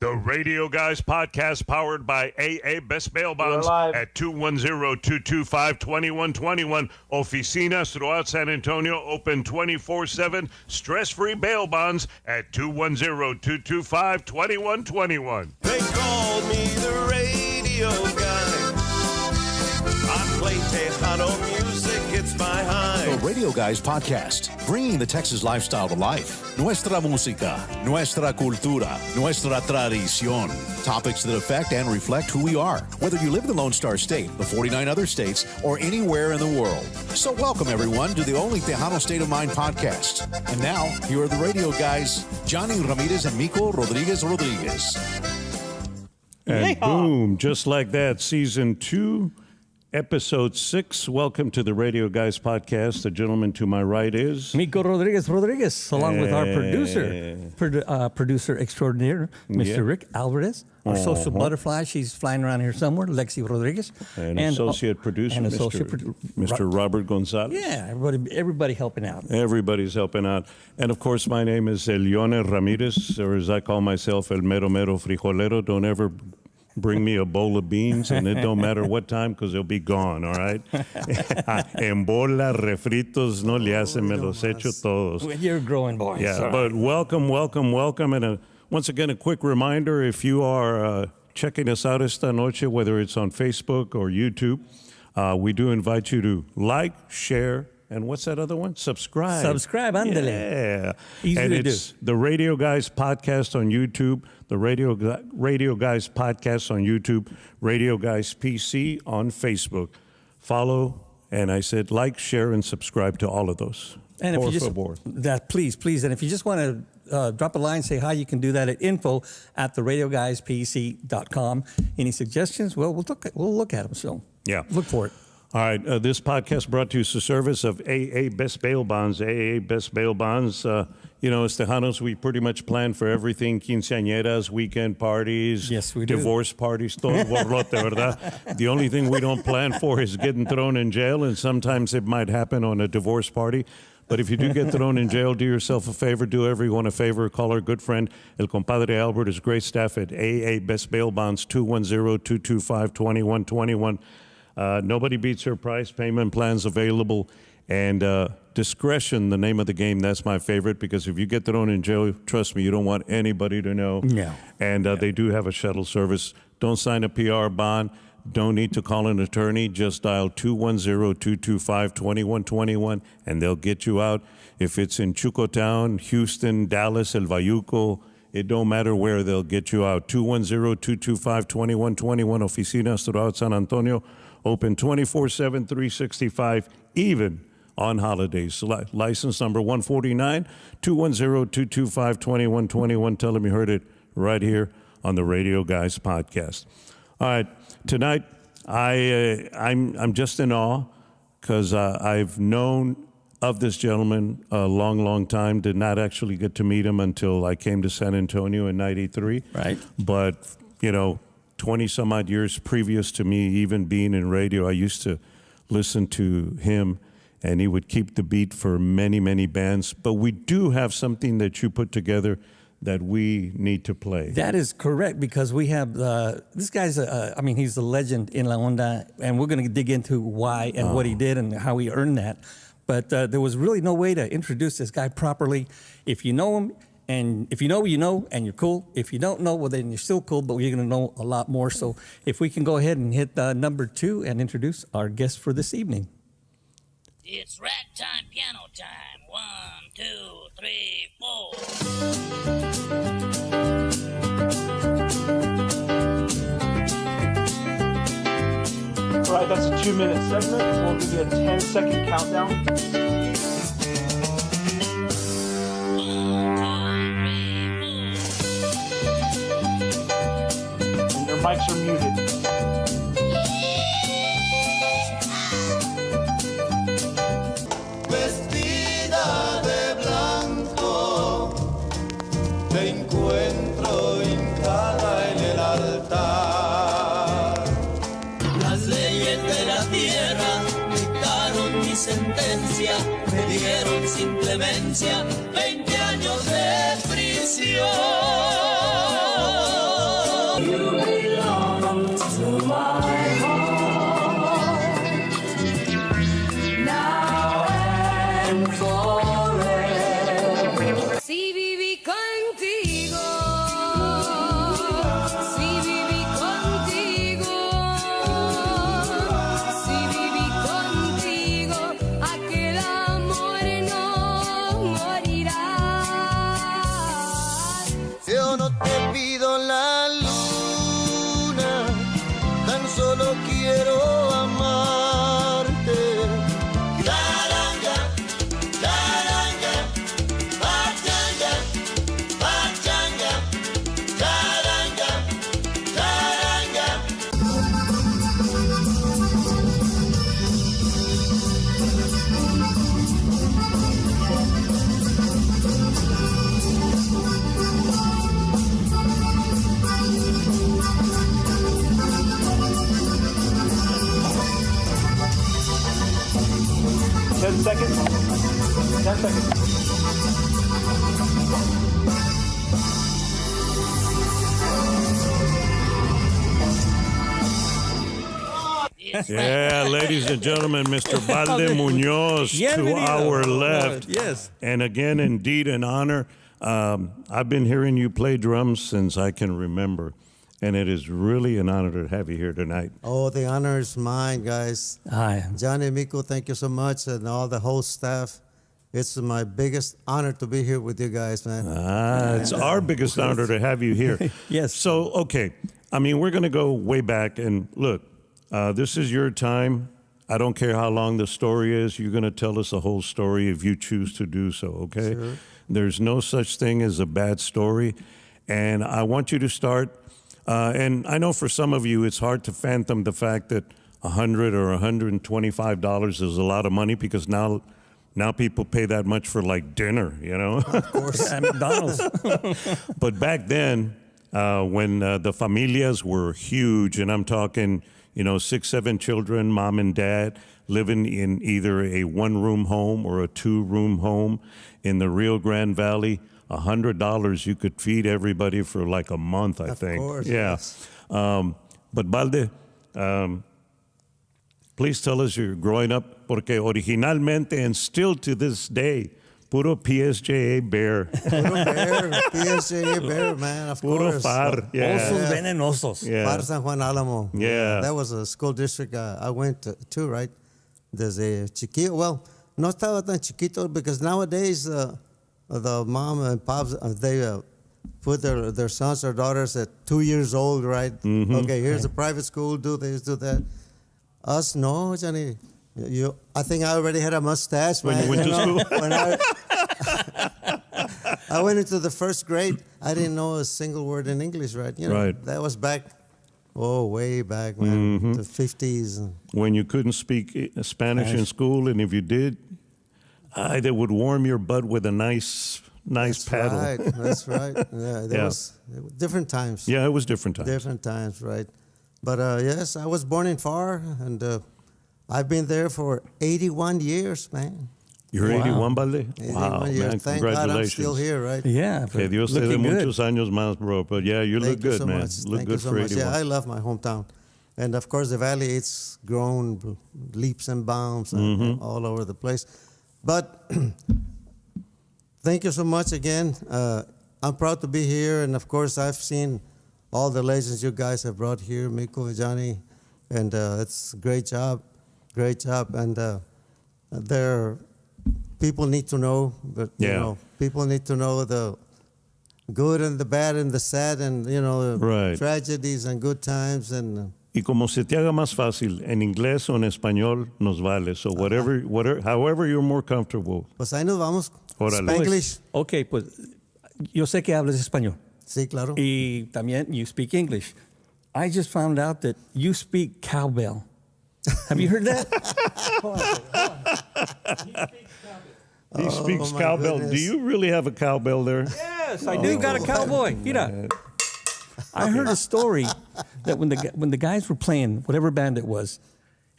The Radio Guys podcast powered by AA Best Bail Bonds at 210-225-2121. Oficinas throughout San Antonio open 24/7. Stress-free bail bonds at 210-225-2121. They call me the Radio Guy. I play Tejano music, it's my high. The Radio Guys podcast, bringing the Texas lifestyle to life. Nuestra música, nuestra cultura, nuestra tradición. Topics that affect and reflect who we are, whether you live in the Lone Star State, the 49 other states, or anywhere in the world. So welcome, everyone, to the only Tejano State of Mind podcast. And now, here are the Radio Guys, Jonny Ramirez and Mico Rodriguez. And boom, just like that, Season 2, Episode 6. Welcome to the Radio Guys podcast. The gentleman to my right is Mico Rodriguez, along with our producer extraordinaire, Mr. Rick Alvarez. Our social butterfly, she's flying around here somewhere, Lexi Rodriguez. And associate producer, Mr. Robert Gonzalez. Yeah, everybody helping out. Everybody's helping out. And of course, my name is Jonny Ramirez, or as I call myself, El Mero Mero Frijolero. Don't ever bring me a bowl of beans, and it don't matter what time, because they'll be gone, all right? En bola, refritos, no le hacen, me los echo todos. You're a growing boy. Yeah, sorry. But welcome. And once again, a quick reminder, if you are checking us out esta noche, whether it's on Facebook or YouTube, we do invite you to like, share, and what's that other one? Subscribe. Ándale. Yeah. Easy and to it's the Radio Guys podcast on YouTube, the Radio Guys podcast on YouTube, Radio Guys PC on Facebook. Follow, and I said like, share, and subscribe to all of those. And if you just please, and if you just want to drop a line, say hi, you can do that at info@theradioguys.pc.com. Any suggestions? Well, we'll look at them. So yeah, look for it. All right, this podcast brought to you the service of AA Best Bail Bonds. AA Best Bail Bonds, as Tejanos, we pretty much plan for everything. Quinceañeras, weekend parties, yes, we do. Divorce parties, todo borlote, ¿verdad? The only thing we don't plan for is getting thrown in jail, and sometimes it might happen on a divorce party. But if you do get thrown in jail, do yourself a favor, do everyone a favor, call our good friend, El Compadre Albert, his great staff at AA Best Bail Bonds, 210-225-2121. Nobody beats her price, payment plans available, and discretion, the name of the game. That's my favorite, because if you get thrown in jail, trust me, you don't want anybody to know. Yeah. And they do have a shuttle service. Don't sign a PR bond. Don't need to call an attorney. Just dial 210-225-2121, and they'll get you out. If it's in Chucotown, Houston, Dallas, El Bayuco, it don't matter where, they'll get you out. 210-225-2121, oficinas throughout San Antonio. Open 24/7, 365, even on holidays. License number 149, 210-225-2121. Tell them you heard it right here on the Radio Guys podcast. All right, tonight I'm just in awe, because I've known of this gentleman a long time. Did not actually get to meet him until I came to San Antonio in '93. Right. But 20 some odd years previous to me even being in radio, I used to listen to him, and he would keep the beat for many bands. But we do have something that you put together that we need to play. That is correct, because we have this guy's he's a legend in La Onda, and we're going to dig into why and what he did and how he earned that. But there was really no way to introduce this guy properly. If you know him, and if you know, and you're cool. If you don't know, well, then you're still cool, but you're going to know a lot more. So if we can go ahead and hit number 2 and introduce our guest for this evening. It's ragtime piano time. 1, 2, 3, 4. All right, that's a 2-minute segment. We'll give you a 10-second countdown. And your mics are muted. Vestida de blanco, te encuentro hincada en el altar. Las leyes de la tierra dictaron mi sentencia, me dieron sin clemencia 20 años de prisión. 10 seconds. Yeah, ladies and gentlemen, Mr. Balde Muñoz to Bienvenido. our left. Yes. And again, indeed, an honor. I've been hearing you play drums since I can remember, and it is really an honor to have you here tonight. Oh, the honor is mine, guys. Hi. Jonny, Mico, thank you so much, and all the whole staff. It's my biggest honor to be here with you guys, man. It's our biggest honor to have you here. Yes. So, okay, I mean, we're going to go way back, and look, this is your time. I don't care how long the story is. You're going to tell us the whole story if you choose to do so, okay? Sure. There's no such thing as a bad story. And I want you to start. And I know for some of you, it's hard to fathom the fact that $100 or $125 is a lot of money because now people pay that much for like dinner, you know? Of course. At McDonald's. But back then, when the familias were huge, and I'm talking, 6, 7 children, mom and dad, living in either a 1-room home or a 2-room home in the Rio Grande Valley, $100 you could feed everybody for like a month, I think. Of course, yeah. yes. But Balde, please tell us you're growing up, porque originalmente and still to this day, puro PSJA Bear. Puro Bear, PSA Bear, man, of Puro course. FAR. Yeah. Osos venenosos. Yeah. FAR San Juan Alamo. Yeah. That was a school district I went to, right? Desde chiquito. Well, no estaba tan chiquito because nowadays the mom and pops, they put their sons or daughters at 2 years old, right? Mm-hmm. Okay, here's a private school, do this, do that. Us, no, Johnny. I think I already had a mustache When you went to school? When I went into the first grade, I didn't know a single word in English, right? Right. That was back, way back, man, the 50s. When you couldn't speak Spanish in school, and if you did, they would warm your butt with a nice paddle. Right, that's right. Yeah, there was different times. Yeah, it was different times. Different times, right? But yes, I was born in FAR, and I've been there for 81 years, man. You're 81, Balde? 81 Wow, years. man, Thank God congratulations. I'm still here, right? Yeah. Que Dios te dé looking good. muchos años más, bro. But yeah, you look Thank you good, so man. much. Look Thank good you so for much. 81. Yeah, I love my hometown. And of course, the valley, it's grown leaps and bounds all over the place. But thank you so much again. I'm proud to be here. And of course, I've seen all the legends you guys have brought here, Mico and Jonny. And it's a great job. Great job. And people need to know, but people need to know the good and the bad and the sad and, Right. tragedies and good times. And Y como se te haga más fácil, en inglés o en español, nos vale. So however you're more comfortable. pues ahí nos vamos. Órale. Spanglish. Ok, pues yo sé que hablas español. Sí, claro. Y también you speak English. I just found out that you speak cowbell. Have you heard that? He speaks my cowbell. goodness. Do you really have a cowbell there? Yes, I do. You got a cowboy. Mira. I heard a story that when the guys were playing whatever band it was,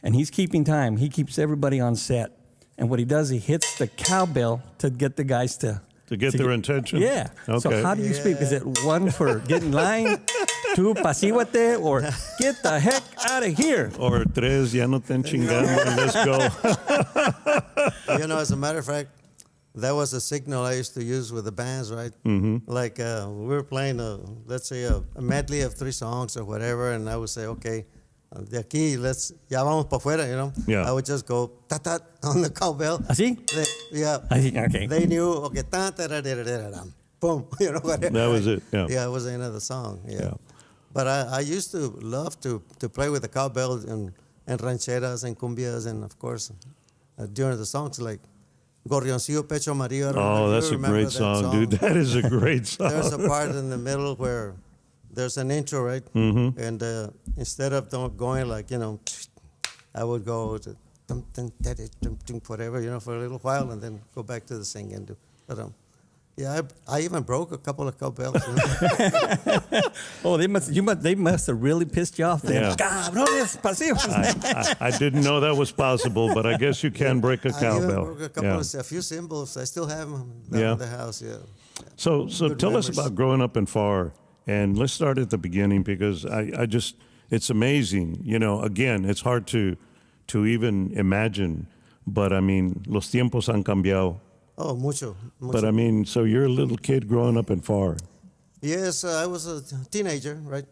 and he's keeping time, he keeps everybody on set. And what he does, he hits the cowbell to get the guys to get their attention? Yeah. Okay. So how do you speak? Is it 1 for get in line, 2 pasíguate, or get the heck out of here? Or 3, ya no ten chingando, let's go. As a matter of fact, that was a signal I used to use with the bands, right? Mm-hmm. Like we were playing, let's say, a medley of 3 songs or whatever, and I would say, okay, de aquí, ya vamos para afuera, Yeah. I would just go, ta-ta, on the cowbell. ¿Así? Yeah. Así, okay. They knew, okay, ta-ta-da-da-da-da-dam, boom, whatever. That was it, yeah. Yeah, it was the end of the song, Yeah. But I used to love to play with the cowbell and rancheras and cumbias, and of course, during the songs, like Gorrioncillo Pecho Amarillo. I don't know Oh, if that's you a remember great that song, dude. That is a great song. There's a part in the middle where there's an intro, right? Mm-hmm. And instead of going like, I would go to whatever, for a little while and then go back to the singing. But Yeah, I even broke a couple of cowbells. Oh, they must have really pissed you off then. Yeah. Cabrones, pasivos. I didn't know that was possible, but I guess you can break a I even cowbell. broke a couple a few cymbals. I still have them down Yeah. in the house. Yeah. So Good tell us memories. about growing up in FAR, and let's start at the beginning because I just it's amazing. You know, again, it's hard to even imagine, but I mean, los tiempos han cambiado. Oh, mucho. But I mean, so you're a little kid growing up in FAR. Yes, I was a teenager, right?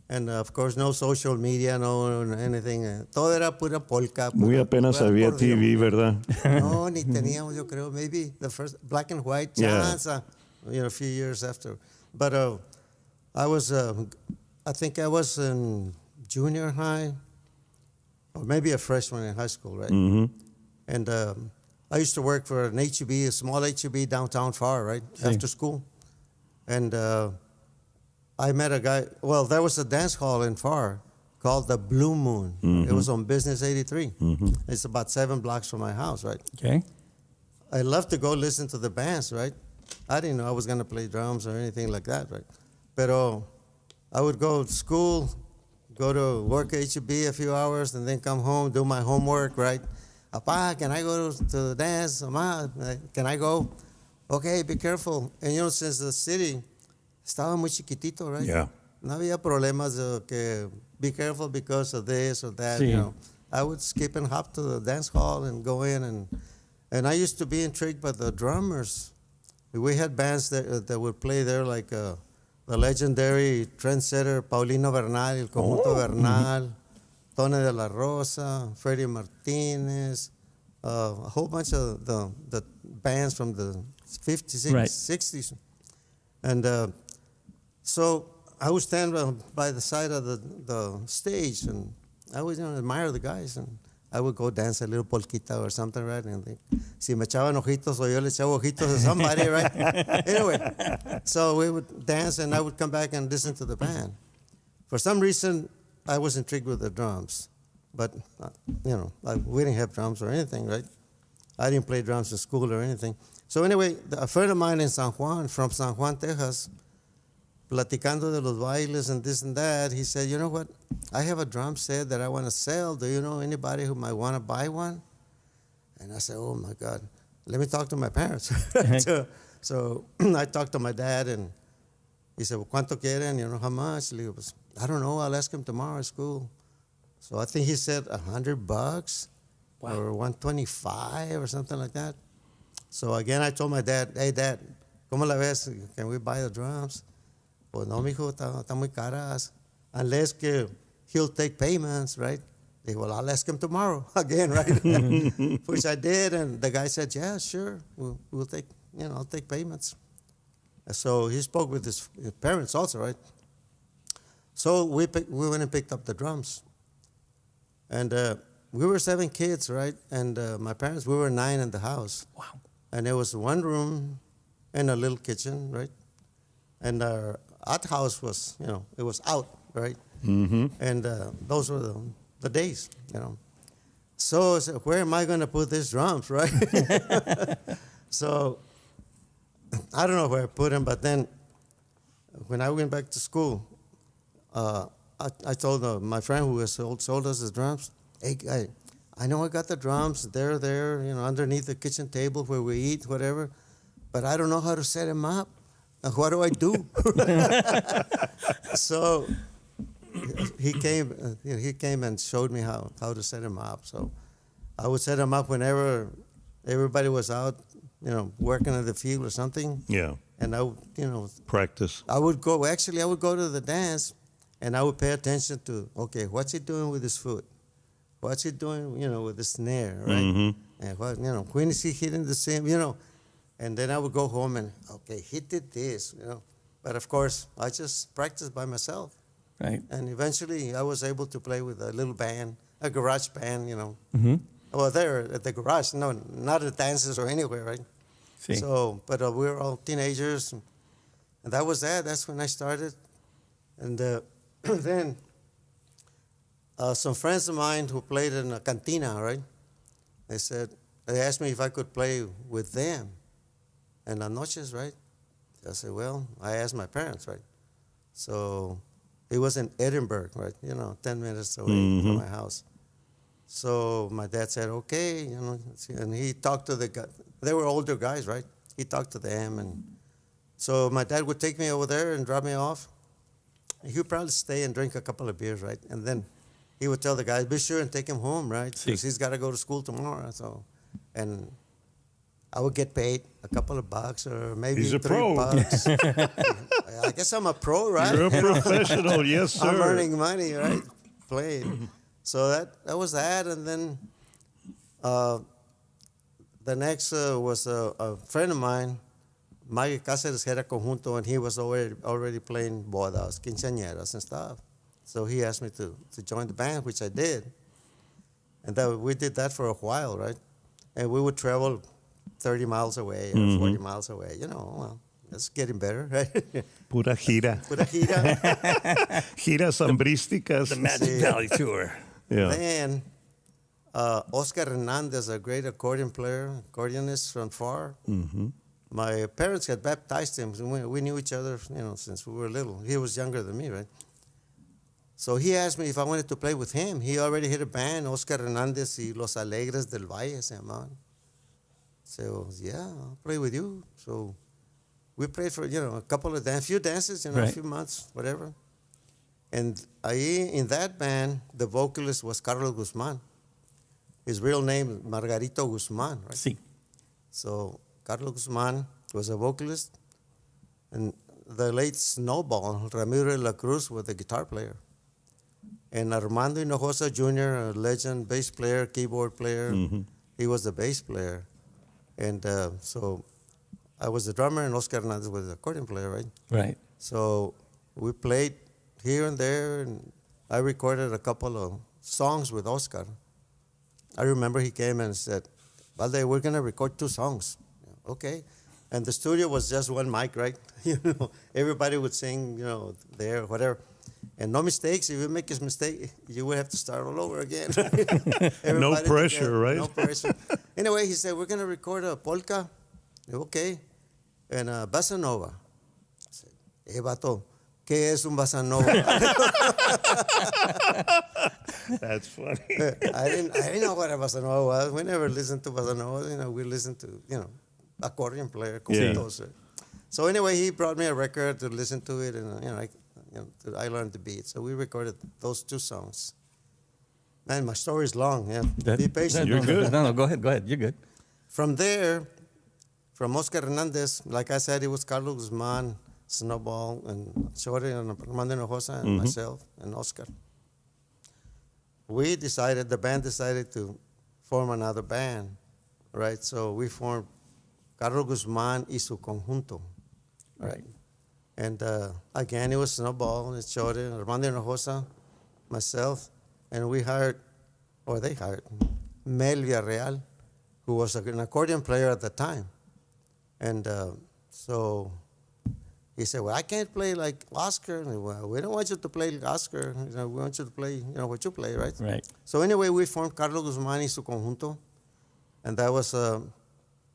And of course, no social media, no anything. Todo era pura polka. Muy apenas había TV, ¿verdad? No, ni teníamos, yo creo, maybe the first black and white Yeah. chance, a few years after. But I think I was in junior high, or maybe a freshman in high school, right? Mm-hmm. And I used to work for an HEB, a small HEB downtown FAR, right? After school. And I met a guy, well, there was a dance hall in FAR called the Blue Moon. It was on Business 83. It's about 7 blocks from my house, right? Okay. I loved to go listen to the bands, right? I didn't know I was going to play drums or anything like that, right? But I would go to school, go to work at HEB a few hours, and then come home, do my homework, right? Apá, can I go to the dance? Mamá, can I go? Okay, be careful. And you know, since the city estaba muy chiquitito, right? Yeah. No había problemas de que be careful because of this or that, Sí. you know. I would skip and hop to the dance hall and go in, and I used to be intrigued by the drummers. We had bands that would play there, like the legendary trendsetter Paulino Bernal, El Conjunto Bernal, Tony de la Rosa, Freddie Martinez, a whole bunch of the bands from the 50s, Right. 60s. And so I would stand by the side of the stage, and I would admire the guys, and I would go dance a little polquita or something, right? And think, si me echaban ojitos o yo le echaba ojitos to somebody, right? Anyway, so we would dance, and I would come back and listen to the band. For some reason, I was intrigued with the drums, but we didn't have drums or anything, right? I didn't play drums in school or anything. So anyway, a friend of mine in San Juan, from San Juan, Texas, platicando de los bailes and this and that, he said, you know what? I have a drum set that I want to sell. Do you know anybody who might want to buy one? And I said, oh my God, let me talk to my parents. So I talked to my dad, and he said, well, ¿cuánto quieren? You know, how much? Le digo, pues, I don't know. I'll ask him tomorrow at school. So I think he said $100 or 125 or something like that. So again, I told my dad, hey, Dad, ¿cómo la ves? Can we buy the drums? Pues no, mijo, está muy caras. Unless que he'll take payments, right? They well, I'll ask him tomorrow again, right? Which I did, and the guy said, yeah, sure, we'll take, I'll take payments. So he spoke with his parents also, right? So we went and picked up the drums. And we were 7 kids, right? And my parents, we were 9 in the house. Wow. And there was one room and a little kitchen, right? And our outhouse was, it was out, right? Mm-hmm. And those were the days, So I said, where am I going to put these drums, right? So I don't know where I put them, but then when I went back to school, I told my friend who has sold us the drums, hey, guy, I know I got the drums. They're there, underneath the kitchen table where we eat, whatever, but I don't know how to set them up. What do I do? So he came and showed me how to set them up. So I would set them up whenever everybody was out, working in the field or something. Yeah. And I would, Practice. I would go to the dance, and I would pay attention to, okay, what's he doing with his foot? What's he doing, with the snare, right? Mm-hmm. And what, when is he hitting the same, And then I would go home and, okay, he did this, But of course, I just practiced by myself. Right. And eventually I was able to play with a little band, a garage band, Mm-hmm. Well, there at the garage, no, not at dances or anywhere, right? See. So, but we were all teenagers, and that was that. That's when I started. And then some friends of mine who played in a cantina, right? They asked me if I could play with them in las noches, right? I said, well, I asked my parents, right? So it was in Edinburgh, right? 10 minutes away from my house. So my dad said, okay, and he talked to the guy. They were older guys, right? He talked to them, and so my dad would take me over there and drop me off. He would probably stay and drink a couple of beers, right? And then he would tell the guys, be sure and take him home, right? Because he's got to go to school tomorrow. So, and I would get paid a couple of bucks or maybe He's a $3. I guess I'm a pro, right? You're a professional, yes, sir. I'm earning money, right? Playing. So that was that, and then the next was a friend of mine, Mike Cáceres era conjunto, and he was already playing bodas, quinceañeras, and stuff. So he asked me to join the band, which I did, and we did that for a while, right? And we would travel 30 miles away or 40 miles away. Well, it's getting better, right? Pura gira. Pura gira. Giras hambrísticas. The Magic Valley Tour. Yeah. Then Oscar Hernandez, a great accordion player, accordionist from far. My parents had baptized him. We knew each other, since we were little. He was younger than me, right? So he asked me if I wanted to play with him. He already had a band, Oscar Hernandez y Los Alegres del Valle se llamaban. So, yeah, I'll play with you. So we played for, a couple of few dances, a few months, whatever. And in that band, the vocalist was Carlos Guzman. His real name, Margarito Guzman, right? Sí. So Carlos Guzman was a vocalist, and the late Snowball, Ramirez La Cruz, was the guitar player. And Armando Hinojosa Jr., a legend bass player, keyboard player, he was the bass player. And so I was the drummer, and Oscar Hernandez was the accordion player, right? Right. So we played here and there, and I recorded a couple of songs with Oscar. I remember he came and said, Balde, we're going to record 2 songs. Okay. And the studio was just one mic, right? Everybody would sing, there, whatever. And no mistakes. If you make a mistake, you would have to start all over again. No pressure, right? No pressure. Anyway, he said, we're going to record a polka. Okay. And a bossa nova. I said, vato, ¿qué es un bossa nova? That's funny. I didn't know what a bossa nova was. We never listened to bossa nova. We listened to, accordion player, conjuntos. So anyway, he brought me a record to listen to it, and I learned the beat. So we recorded those 2 songs. Man, my story's long. Yeah, be patient. You're good. No, go ahead. You're good. From there, from Oscar Hernandez, like I said, it was Carlos Guzman, Snowball, and Shorty, and Armando Hinojosa, and myself, and Oscar. The band decided to form another band, right? So we formed Carlos Guzman y su conjunto, right? And again, it was Snowball, and Shorty, and Armando Hinojosa, myself, and they hired Mel Villarreal, who was an accordion player at the time. And so he said, well, I can't play like Oscar. And, well, we don't want you to play like Oscar. We want you to play, what you play, right? Right. So anyway, we formed Carlos Guzman y su conjunto. And that was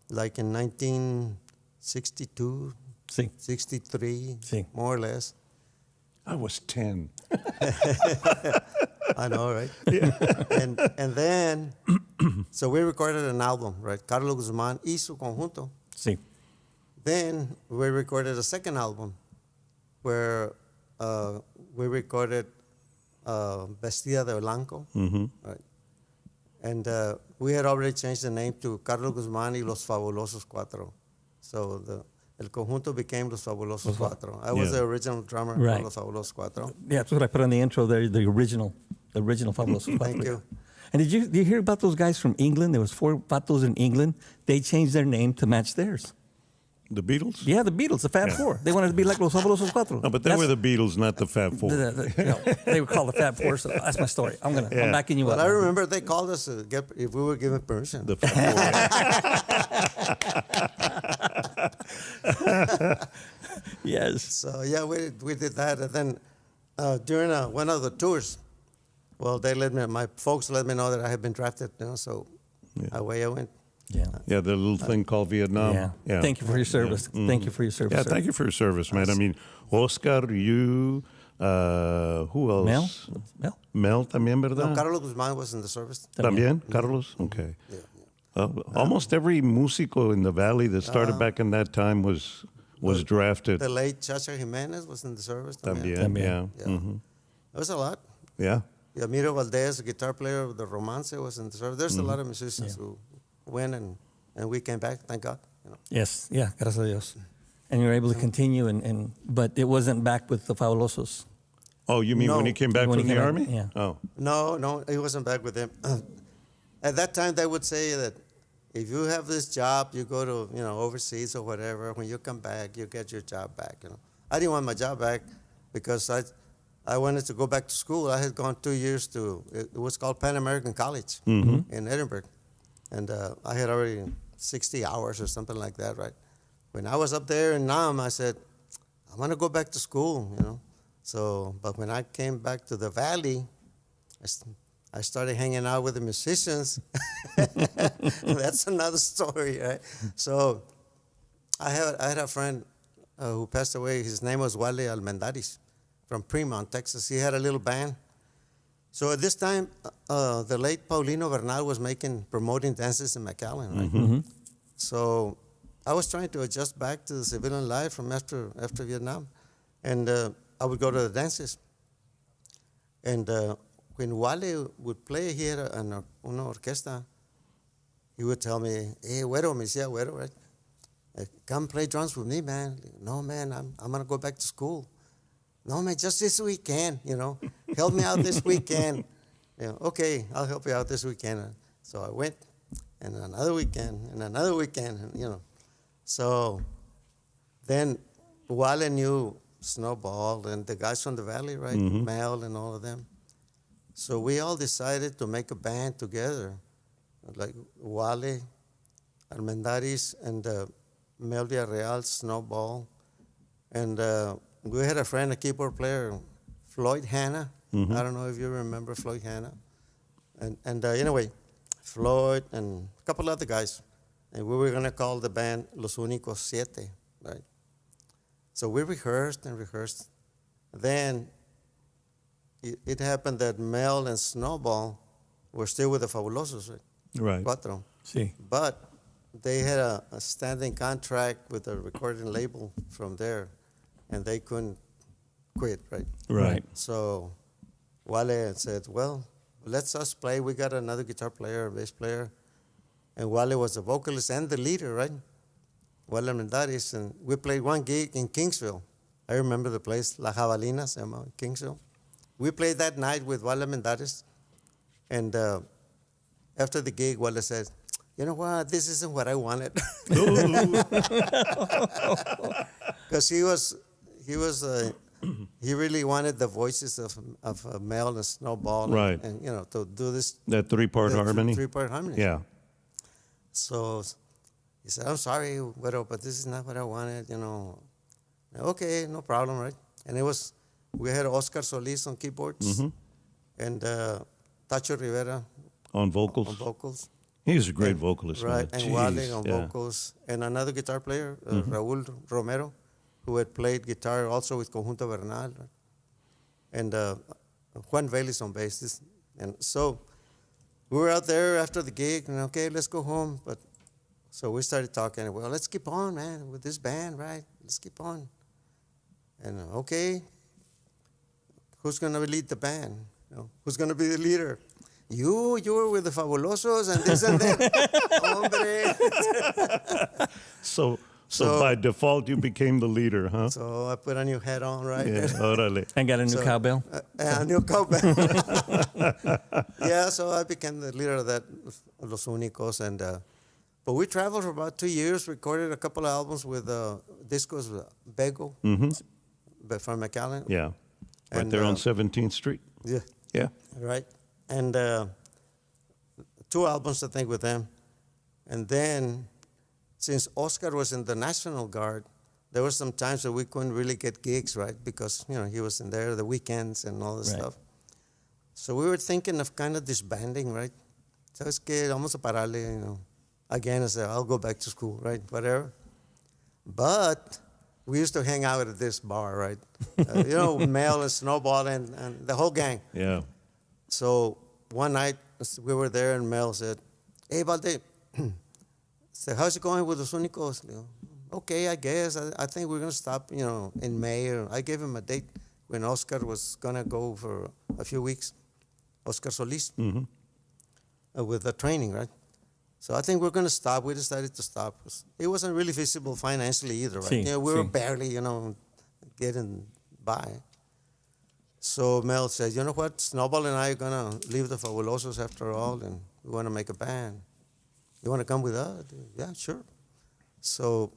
like in 1962, 63, more or less. I was 10. I know, right? Yeah. And then, so we recorded an album, right? Carlos Guzman y su conjunto. Sí. Then we recorded a second album where we recorded Vestida de Blanco, right? And we had already changed the name to Carlos Guzman y los Fabulosos Cuatro. So el conjunto became Los Fabulosos Cuatro. I was the original drummer for Los Fabulosos Cuatro. Yeah, that's what I put on the intro there, the original Fabulosos Cuatro. Thank you. And did you hear about those guys from England? There was 4 vatos in England. They changed their name to match theirs. The Beatles? Yeah, the Beatles, the Fab Four. They wanted to be like Los Fabulosos Cuatro. No, but they were the Beatles, not the Fab Four. They were called the Fab Four, so that's my story. I'm backing you up. Well, I remember they called us if we were given permission. The Fab Four. Yes. So, yeah, we did that. And then during one of the tours, well, my folks let me know that I had been drafted, so away I went. Yeah, the little thing called Vietnam. Yeah. Thank you for your service. Yeah. Thank you for your service. Yeah, sir. thank you for your service, man. I mean, Oscar, you, who else? Mel también, ¿verdad? No, Carlos Guzmán was in the service. También, Carlos? Okay. Almost every músico in the Valley that started back in that time was drafted. The late Chacha Jimenez was in the service. También, yeah. It was a lot. Yeah. Yeah, Miro Valdez, the guitar player of the Romance, was in the service. There's a lot of musicians who went and we came back, thank God. Yes, yeah, gracias a Dios. And you were able to continue, but it wasn't back with the Fabulosos. Oh, you mean when he came back from the Army? Yeah. Oh. No, he wasn't back with them. At that time, they would say that if you have this job, you go to overseas or whatever. When you come back, you get your job back. I didn't want my job back because I wanted to go back to school. I had gone 2 years to it was called Pan American College in Edinburgh, and I had already 60 hours or something like that. Right when I was up there in Nam, I said, I want to go back to school. So, but when I came back to the Valley, I started hanging out with the musicians. That's another story, right? So I had a friend who passed away. His name was Wale Almendaris from Fremont, Texas. He had a little band. So at this time, the late Paulino Bernal was promoting dances in McAllen, right? So I was trying to adjust back to the civilian life from after Vietnam. And I would go to the dances. And when Wale would play, he had una orquesta. He would tell me, hey, Güero, me decía Güero, right? Come play drums with me, man. No, man, I'm going to go back to school. No, man, just this weekend, Help me out this weekend. Okay, I'll help you out this weekend. So I went, and another weekend, and So then Wale knew Snowball and the guys from the Valley, right? Mel and all of them. So we all decided to make a band together, like Wale, Armendaris, and Mel Villarreal, Snowball. And we had a friend, a keyboard player, Floyd Hanna. I don't know if you remember Floyd Hanna. And anyway, Floyd and a couple other guys. And we were going to call the band Los Unicos 7, right? So we rehearsed and rehearsed. Then it happened that Mel and Snowball were still with the Fabulosos, right? Right. Cuatro. Sí. But they had a standing contract with a recording label from there, and they couldn't quit, right? Right. So Wale said, well, let's us play. We got another guitar player, bass player. And Wale was the vocalist and the leader, right? Wale Armendaris, and we played one gig in Kingsville. I remember the place, La Jabalina, se llama, Kingsville. We played that night with Wale Armendaris, and after the gig, Wale said, you know what, this isn't what I wanted. Because he really wanted the voices of Mel and Snowball, right? And to do this. That three-part harmony. Three-part harmony. Yeah. So he said, I'm sorry, Güero, but this is not what I wanted, Okay, no problem, right? And we had Oscar Solis on keyboards and Tacho Rivera on vocals. He's a great vocalist, right? Man. And Wale on vocals, and another guitar player, Raúl Romero, who had played guitar also with Conjunto Bernal, right? And Juan Vélez on bass. And so we were out there after the gig, and okay, let's go home. But so we started talking. Well, let's keep on, man, with this band, right? Let's keep on. And okay, who's gonna lead the band? Who's gonna be the leader? You were with the Fabulosos and this and that. Hombre. So by default, you became the leader, huh? So I put a new hat on, right? Yeah, órale. And got a new cowbell? A new cowbell. Yeah, so I became the leader of that, Los Unicos. But we traveled for about 2 years, recorded a couple of albums with discos Bego from McAllen. Yeah, right there on 17th Street. Yeah. Yeah. Right. And 2 albums, I think, with them. And then, since Oscar was in the National Guard, there were some times that we couldn't really get gigs, right? Because, he was in there the weekends and all this stuff. So we were thinking of kind of disbanding, right? ¿Sabes qué? Vamos a pararle, again, I said, I'll go back to school, right? Whatever. But we used to hang out at this bar, right? Mel and Snowball and the whole gang. Yeah. So one night we were there, and Mel said, "Hey, Balde, said, how's it going with Los Unicos?" Okay, I guess. I think we're going to stop, in May. Or I gave him a date when Oscar was going to go for a few weeks. Oscar Solis, with the training, right? So I think we're going to stop. We decided to stop. It wasn't really feasible financially either, right? Sí, we were barely, getting by. So Mel said, you know what? Snowball and I are going to leave the Fabulosos after all, and we want to make a band. You want to come with us? Yeah, sure. So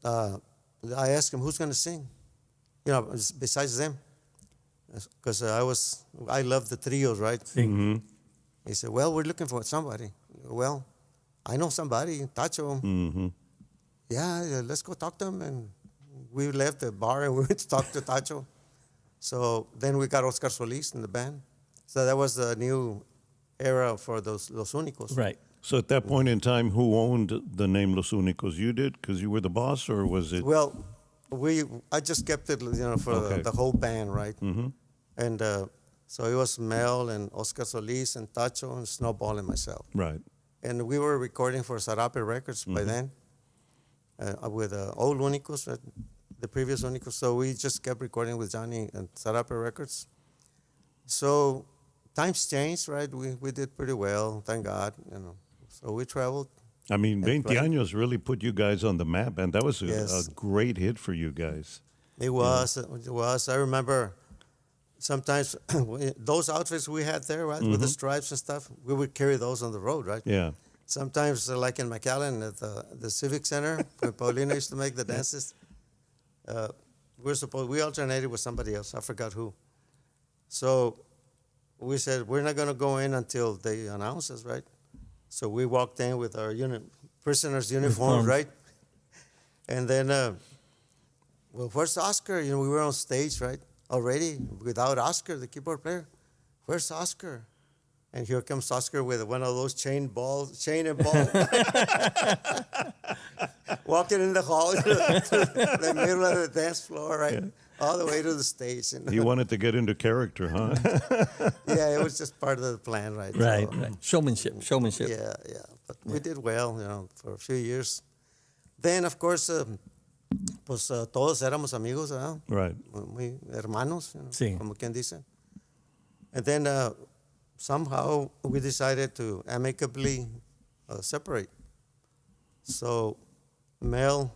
I asked him, who's going to sing? Besides them. Because I love the trios, right? Mm-hmm. He said, well, we're looking for somebody. Well, I know somebody, Tacho. Mm-hmm. Yeah, let's go talk to him. And we left the bar and we went to talk to Tacho. So then we got Oscar Solis in the band. So that was the new era for those Los Unicos. Right. So at that point in time, who owned the name Los Unicos? You did, because you were the boss, or was it? Well, I just kept it, for the whole band, right? Mm-hmm. And so it was Mel and Oscar Solis and Tacho and Snowball and myself. Right. And we were recording for Sarape Records by then, with old Unicos, the previous Unicos. So we just kept recording with Jonny and Sarape Records. So times changed, right? We did pretty well, thank God. So we traveled. I mean, 20 played. Años really put you guys on the map, and that was Yes. a great hit for you guys. It was. It was. I remember sometimes those outfits we had there, right, with the stripes and stuff, we would carry those on the road, right? Yeah. Sometimes, like in McAllen at the Civic Center, when Paulina used to make the dances, we alternated with somebody else. I forgot who. So we said, we're not going to go in until they announce us, right? So we walked in with our prisoners' uniforms, right? And then, where's Oscar? We were on stage, right? Already without Oscar, the keyboard player. Where's Oscar? And here comes Oscar with one of those chain and ball, walking in the hall to the middle of the dance floor, right? Yeah. All the way to the stage. He wanted to get into character, huh? Yeah, it was just part of the plan, right? Right, So, right. Showmanship. Yeah. But we did well, for a few years. Then, of course, todos éramos amigos, ¿verdad? Right. Muy hermanos, Sí. como quien dice. And then somehow we decided to amicably separate. So Mel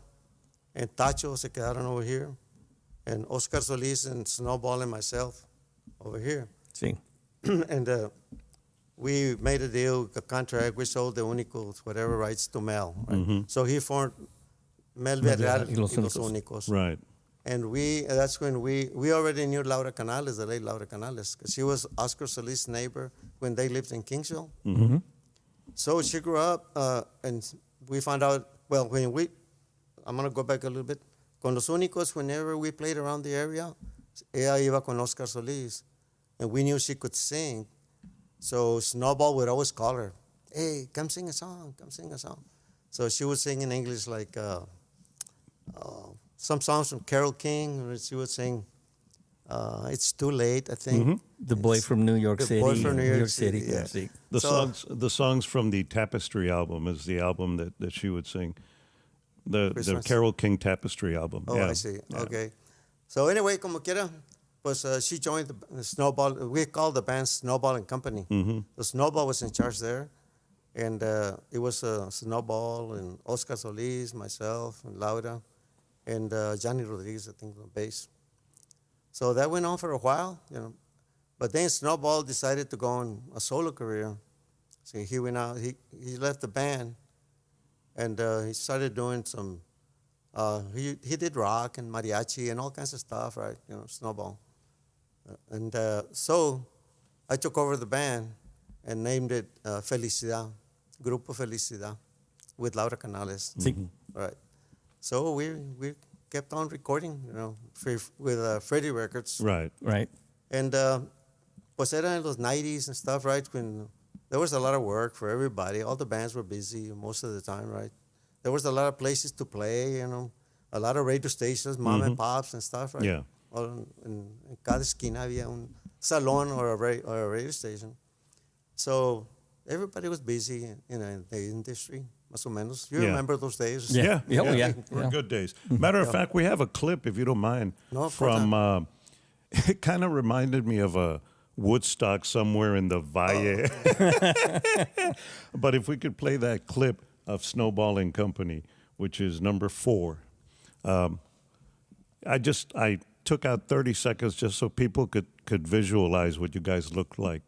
and Tacho se quedaron over here, and Oscar Solis and Snowball and myself over here. Sí. And we made a deal, a contract. We sold the Unicos, whatever rights to Mel. Right? So he formed Mel Villarreal y Los Unicos. Right. And that's when we already knew Laura Canales, the late Laura Canales, because she was Oscar Solis' neighbor when they lived in Kingsville. Mm-hmm. So she grew up, and we found out, I'm going to go back a little bit. Con Los Unicos, whenever we played around the area, ella iba con Oscar Solis, and we knew she could sing. So Snowball would always call her, hey, come sing a song. So she would sing in English like some songs from Carole King, or she would sing It's Too Late, I think. The Boy from New York City. The Boy from New York City. Yeah. Sí. The songs from the Tapestry album is the album that she would sing. The Carole King Tapestry album. Oh, yeah. I see. Yeah. Okay. So anyway, como quiera, pues she joined the Snowball. We called the band Snowball and Company. The Snowball was in charge there. And it was Snowball and Oscar Solis, myself, and Laura, and Jonny Rodriguez, I think, on bass. So that went on for a while, But then Snowball decided to go on a solo career. So he went out, he left the band, and he started doing some, he did rock and mariachi and all kinds of stuff, right? Snowball. And so I took over the band and named it Felicidad, Grupo Felicidad, with Laura Canales. Sí. Right. So we kept on recording, with Freddie Records. Right. Right. And pues era in los 90s and stuff, right? When there was a lot of work for everybody. All the bands were busy most of the time, right? There was a lot of places to play, a lot of radio stations, mom and pops and stuff, right? Yeah. All en cada esquina había un salón or a radio station. So everybody was busy in the industry, más o menos. You remember those days? Yeah. Yeah. Good days. Matter of fact, we have a clip, if you don't mind, from, it kind of reminded me of a Woodstock somewhere in the Valle. But if we could play that clip of Snowball and Company, which is number 4. I took out 30 seconds just so people could visualize what you guys look like.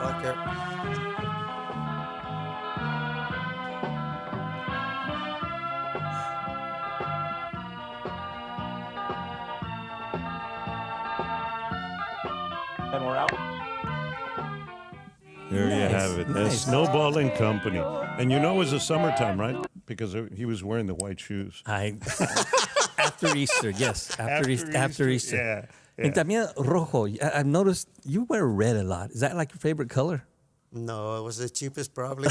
Okay. And we're out. There you have it. That's Snowball and Company. And you know it was the summertime, right? Because he was wearing the white shoes. After Easter, yes. After Easter. Yeah. And también rojo. I've noticed you wear red a lot. Is that like your favorite color? No, it was the cheapest probably.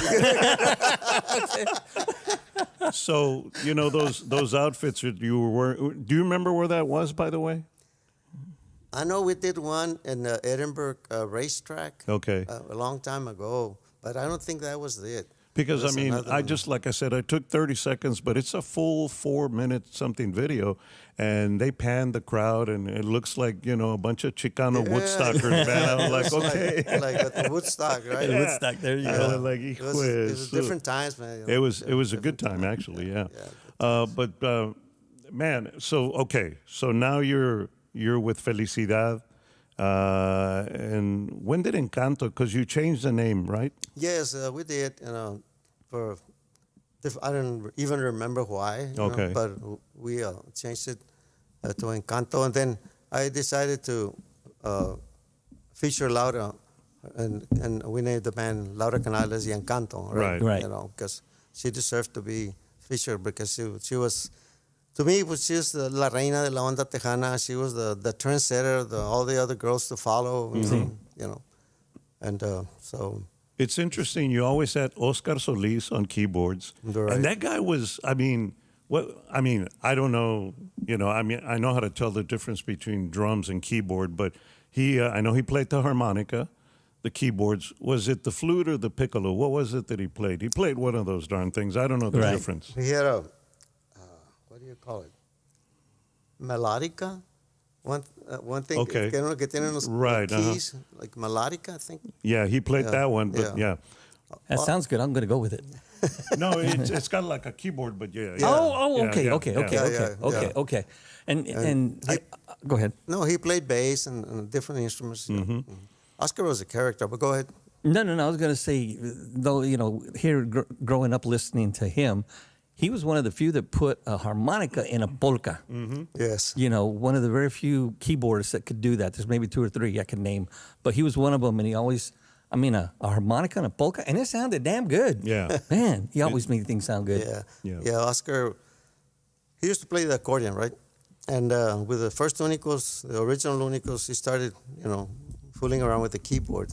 So, those outfits that you were wearing, do you remember where that was, by the way? I know we did one in the Edinburgh racetrack Okay. a long time ago, but I don't think that was it. Because, There's another one. like I said, I took 30 seconds, but it's a full 4-minute something video, and they panned the crowd, and it looks like, a bunch of Chicano Woodstockers, man. I was like, okay. like at the Woodstock, right? Yeah. Woodstock, there you go. Like, It was different times, man. It was a good time, actually, yeah. Man, so now you're with Felicidad, and when did Encanto? Because you changed the name, right? Yes, we did. I don't even remember why. Okay. But we changed it to Encanto, and then I decided to feature Laura, and we named the band Laura Canales y Encanto. Right. Because she deserved to be featured because she was. To me, she was la reina de la onda tejana. She was the trendsetter, all the other girls to follow, And so... It's interesting. You always had Oscar Solis on keyboards. Right. And that guy was, I don't know, I know how to tell the difference between drums and keyboard, but I know he played the harmonica, the keyboards. Was it the flute or the piccolo? What was it that he played? He played one of those darn things. I don't know the difference. He had a... what do you call it? Melodica? One thing Okay. que tiene unos keys, like melodica, I think. Yeah, he played that one, but yeah. That sounds good. I'm going to go with it. No, it's got like a keyboard, but yeah. Okay. And go ahead. No, he played bass and different instruments. Oscar was a character, but go ahead. No. I was going to say, though, here growing up listening to him, he was one of the few that put a harmonica in a polka. Yes. One of the very few keyboardists that could do that. There's maybe 2 or 3 I can name, but he was one of them, and he always, a harmonica and a polka, and it sounded damn good. Yeah. Man, he always made things sound good. Yeah, Oscar, he used to play the accordion, right? And with the first Unicos, the original Unicos, he started, fooling around with the keyboard.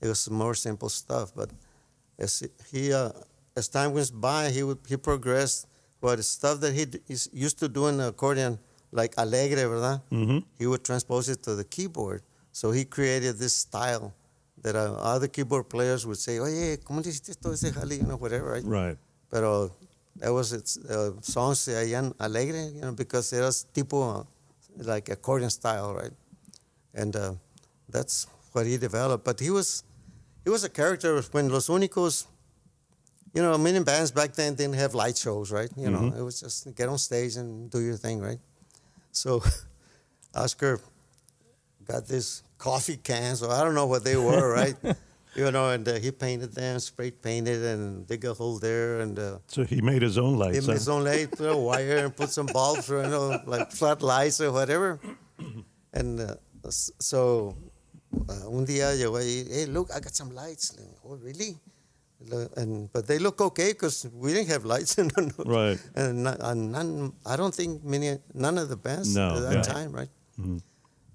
It was more simple stuff, but as time went by, he progressed. What stuff that he used to do in the accordion, like alegre, ¿verdad? He would transpose it to the keyboard. So he created this style that other keyboard players would say, "Oye, ¿cómo le hiciste todo ese jale?" Whatever, right? Right. Pero that was its songs se oían alegre, because it was tipo like accordion style, right? And that's what he developed. But he was a character when Los Unicos. Many bands back then didn't have light shows, right? It was just get on stage and do your thing, right? So Oscar got these coffee cans, or I don't know what they were, right? And he painted them, spray painted, and dig a hole there. And so he made his own lights. He made his own light, put a wire and put some bulbs, or, like flat lights or whatever. And so un día llegó ahí, hey, look, I got some lights. Oh, really? But they look okay because we didn't have lights. Right. And none, I don't think none of the bands No, at that time, right? Mm-hmm.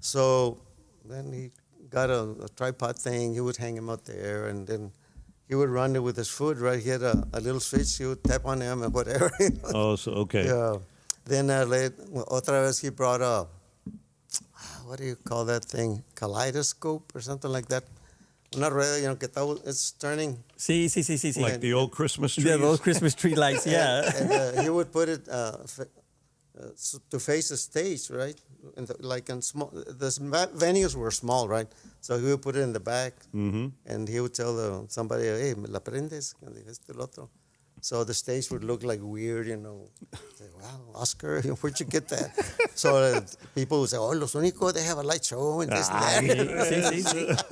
So then he got a tripod thing. He would hang him out there, and then he would run it with his foot, right? He had a little switch. He would tap on him and whatever. Oh, so okay. Yeah. Then otra vez he brought a, what do you call that thing? Kaleidoscope or something like that. Una rueda, que it's turning. Sí. Like the old Christmas trees. Yeah, those Christmas tree lights, yeah. And he would put it to face the stage, right? In small, the venues were small, right? So he would put it in the back, and he would tell somebody, hey, ¿me la prendes? El otro. So the stage would look like weird, Say, wow, Oscar, where'd you get that? So people would say, oh, Los Unicos, they have a light show and this and that.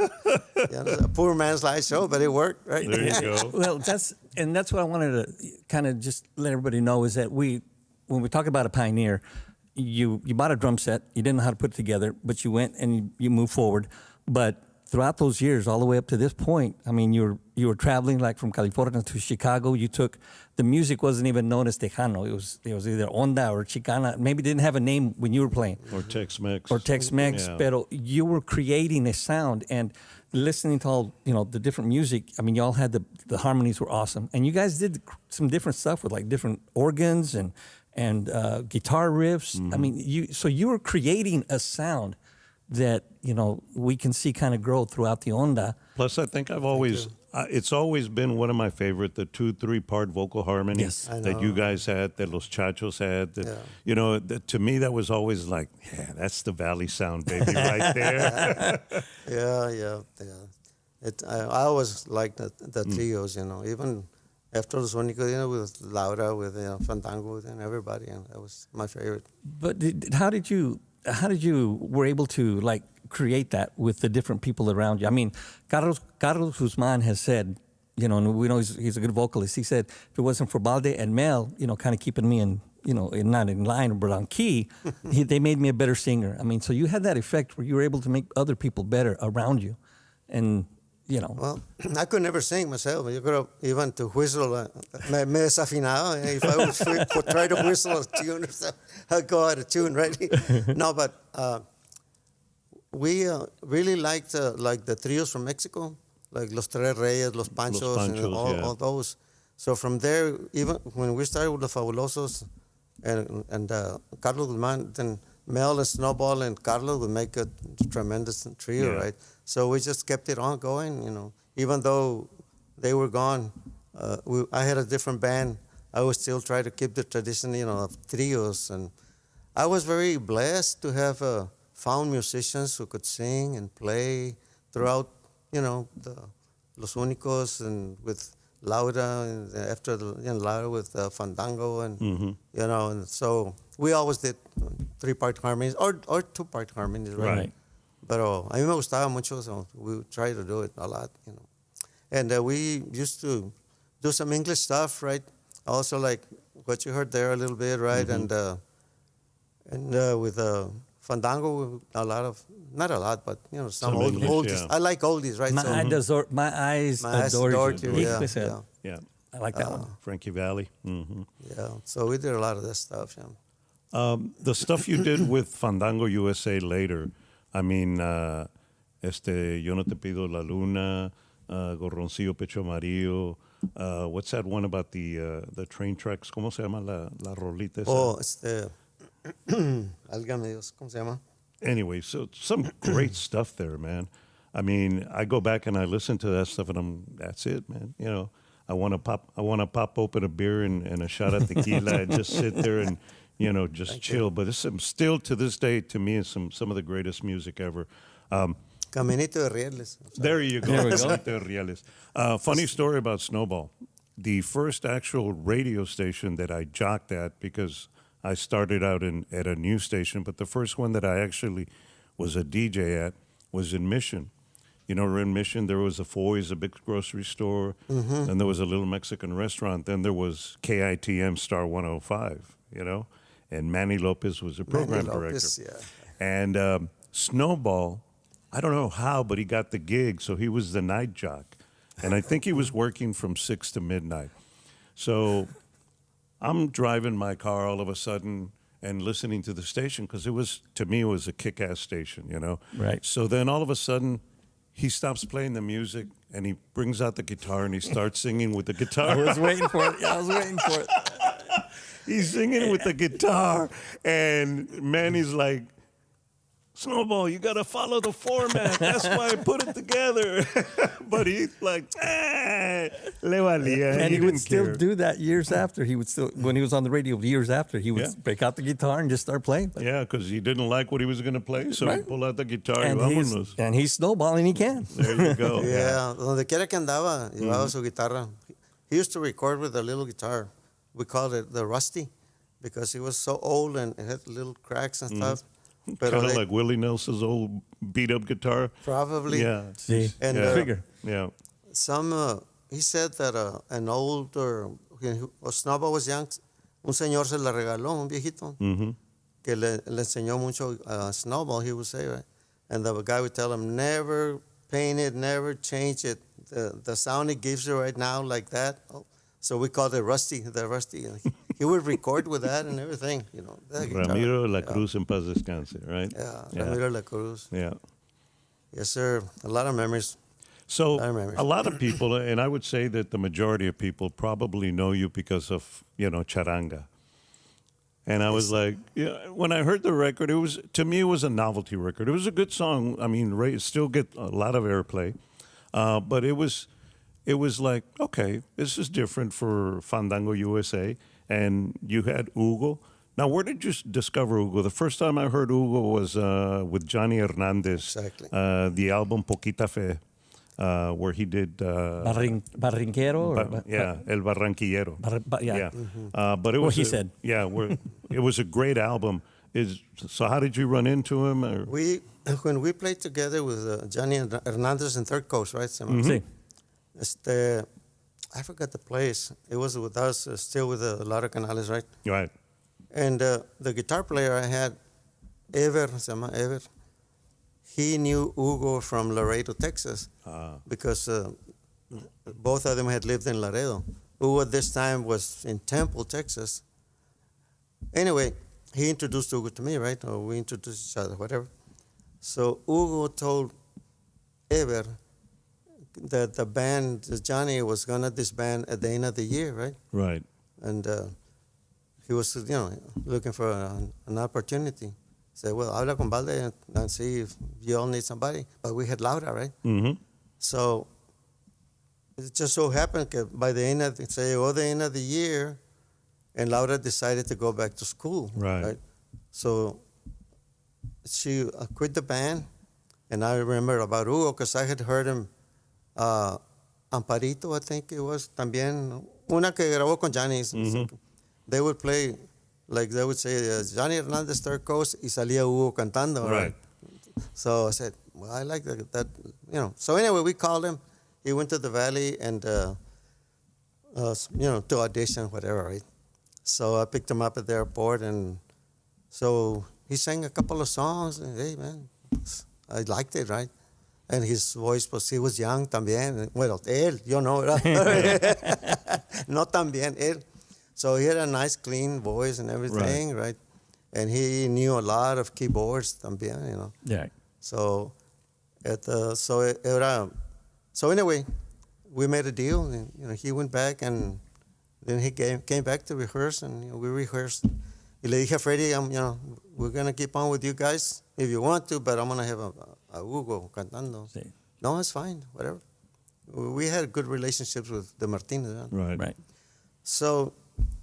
A poor man's light show, but it worked, right? There you go. Well, that's what I wanted to kind of just let everybody know is that when we talk about a pioneer, you bought a drum set, you didn't know how to put it together, but you went and you moved forward. But throughout those years, all the way up to this point, I mean, you were traveling like from California to Chicago. The music wasn't even known as Tejano. It was either Onda or Chicana. Maybe didn't have a name when you were playing. Or Tex-Mex. Yeah. But you were creating a sound and listening to all, the different music. I mean, y'all had the harmonies were awesome. And you guys did some different stuff with like different organs and guitar riffs. I mean, you were creating a sound that we can see kind of grow throughout the onda. Plus, I think it's always been one of my favorite, the 2-3 part vocal harmony that you guys had, that Los Chachos had. To me, that was always like, yeah, that's the Valley sound, baby, right there. Yeah. I always liked the trios, even after Los Unicos, with Laura, with Fandango, and everybody, and that was my favorite. But how did you were able to like create that with the different people around you? I mean, Carlos Guzman has said, and we know he's a good vocalist. He said if it wasn't for Balde and Mel, kind of keeping me in, not in line but on key, they made me a better singer. I mean, so you had that effect where you were able to make other people better around you, and. Well, I could never sing myself. You could have even to whistle. Me desafinaba. If I would try to whistle a tune or something, I'd go out of tune, right? No, but we really liked the trios from Mexico, like Los Tres Reyes, Los Panchos, and all those. So from there, even when we started with the Fabulosos and Carlos Guzman, then Mel and Snowball and Carlos would make a tremendous trio, right? So we just kept it on going, Even though they were gone, I had a different band. I would still try to keep the tradition, of trios. And I was very blessed to have found musicians who could sing and play throughout, the Los Unicos and with Laura, and after Laura with Fandango, and and so we always did 3-part harmonies or 2-part harmonies, right? But a mí me gustaba mucho, so we try to do it a lot, And we used to do some English stuff, right? Also like what you heard there a little bit, right? And with Fandango, not a lot, but some old English, oldies. yeah. I like oldies, right? My eyes adore you. Yeah. I like that one. Frankie Valli. Mm-hmm. Yeah, so we did a lot of that stuff, The stuff you did with Fandango USA later, I mean, Yo no te pido la luna, Gorroncillo Pecho Amarillo. What's that one about the train tracks? ¿Cómo se llama la rolita esa? Oh, Álgame Dios, ¿cómo se llama? Anyway, so some great stuff there, man. I mean, I go back and I listen to that stuff, and that's it, man. I want to pop open a beer and a shot of tequila and just sit there and just chill. But it's still to this day, to me, is some of the greatest music ever. Caminito de Rieles. There you go. Caminito de Rieles. Funny story about Snowball. The first actual radio station that I jocked at, because I started out at a news station, but the first one that I actually was a DJ at was in Mission. In Mission, there was a Foy's, a big grocery store. Mm-hmm. Then there was a little Mexican restaurant. Then there was KITM Star 105, and Manny Lopez was the program director. Yeah. And Snowball, I don't know how, but he got the gig. So he was the night jock. And I think he was working from 6 to midnight. So I'm driving my car all of a sudden and listening to the station because to me, it was a kick-ass station, you know? Right. So then all of a sudden, he stops playing the music and he brings out the guitar and he starts singing with the guitar. I was waiting for it. I was waiting for it. He's singing with the guitar, and Manny's like, Snowball, you got to follow the format. That's why I put it together. But he's like, le valía. And he would still care. do that years after. He would still, when he was on the radio years after, he would Yeah. break out the guitar and just start playing. Yeah, because he didn't like what he was going to play, so he Right. pulled out the guitar. And he's snowballing, he can. There you go. Yeah, donde quiera que andaba, llevaba su guitarra. He used to record with a little guitar. We called it the Rusty because he was so old and it had little cracks and stuff. But Kind of like Willie Nelson's old beat-up guitar. probably. Yeah. See, And Yeah. figure. Yeah. He said that an older, when Snowball was young, un señor se la regaló, un viejito, que le enseñó mucho Snowball, he would say, right? And the guy would tell him, never paint it, never change it. The sound it gives you right now like that. So we called it Rusty, the Rusty. He would record with that and everything, you know. that guitar. Ramiro La Cruz en paz descanse, right? Yeah, Ramiro La Cruz. Yeah. Yes, sir. A lot of memories. So I remember. a lot of people, and I would say that the majority of people probably know you because of, Charanga. And I was like, yeah, when I heard the record, to me, it was a novelty record. It was a good song. I mean, it still get a lot of airplay. But it was like, okay, this is different for Fandango USA. And you had Hugo. Now, where did you discover Hugo? The first time I heard Hugo was with Jonny Hernandez. Exactly. The album Poquita Fe, where he did... Barrinquero? El Barranquillero. Yeah. But it was... What he said. Yeah, it was a great album. So how did you run into him? Or? When we played together with Jonny Hernandez in Third Coast, right? Sí. I forgot the place. It was with us, still with Laura Canales, right? Right. And the guitar player I had, Ever, he knew Hugo from Laredo, Texas, because both of them had lived in Laredo. Hugo at this time was in Temple, Texas. Anyway, he introduced Hugo to me, right? Or we introduced each other, whatever. So Hugo told Ever that the band, Jonny, was going to disband at the end of the year, right? Right. And he was, looking for an opportunity. Said, well, habla con Balde and see if you all need somebody. But we had Laura, right? Mm-hmm. So it just so happened that by the end of the year, and Laura decided to go back to school. Right. So she quit the band, and I remember about Hugo because I had heard him, Amparito, I think it was, también, una que grabó con Jonny. They would play, like they would say, Jonny Hernandez, Third Coast, y salía Hugo cantando. Right. So I said, well, I like that. So anyway, we called him. He went to the Valley and, to audition, whatever, right? So I picked him up at the airport, and so he sang a couple of songs. And, hey, man, I liked it, right? And his voice, pues, he was young también. Bueno, él, yo no, ¿verdad? No también, él. So he had a nice, clean voice and everything, right? And he knew a lot of keyboards también, Yeah. So, so anyway, we made a deal, and he went back, and then he came back to rehearse, and we rehearsed. Y le dije a Freddie, we're gonna keep on with you guys if you want to, but I'm gonna have a Hugo cantando. Sí. No, it's fine, whatever. We had good relationships with the Martinez. Right. Right. So,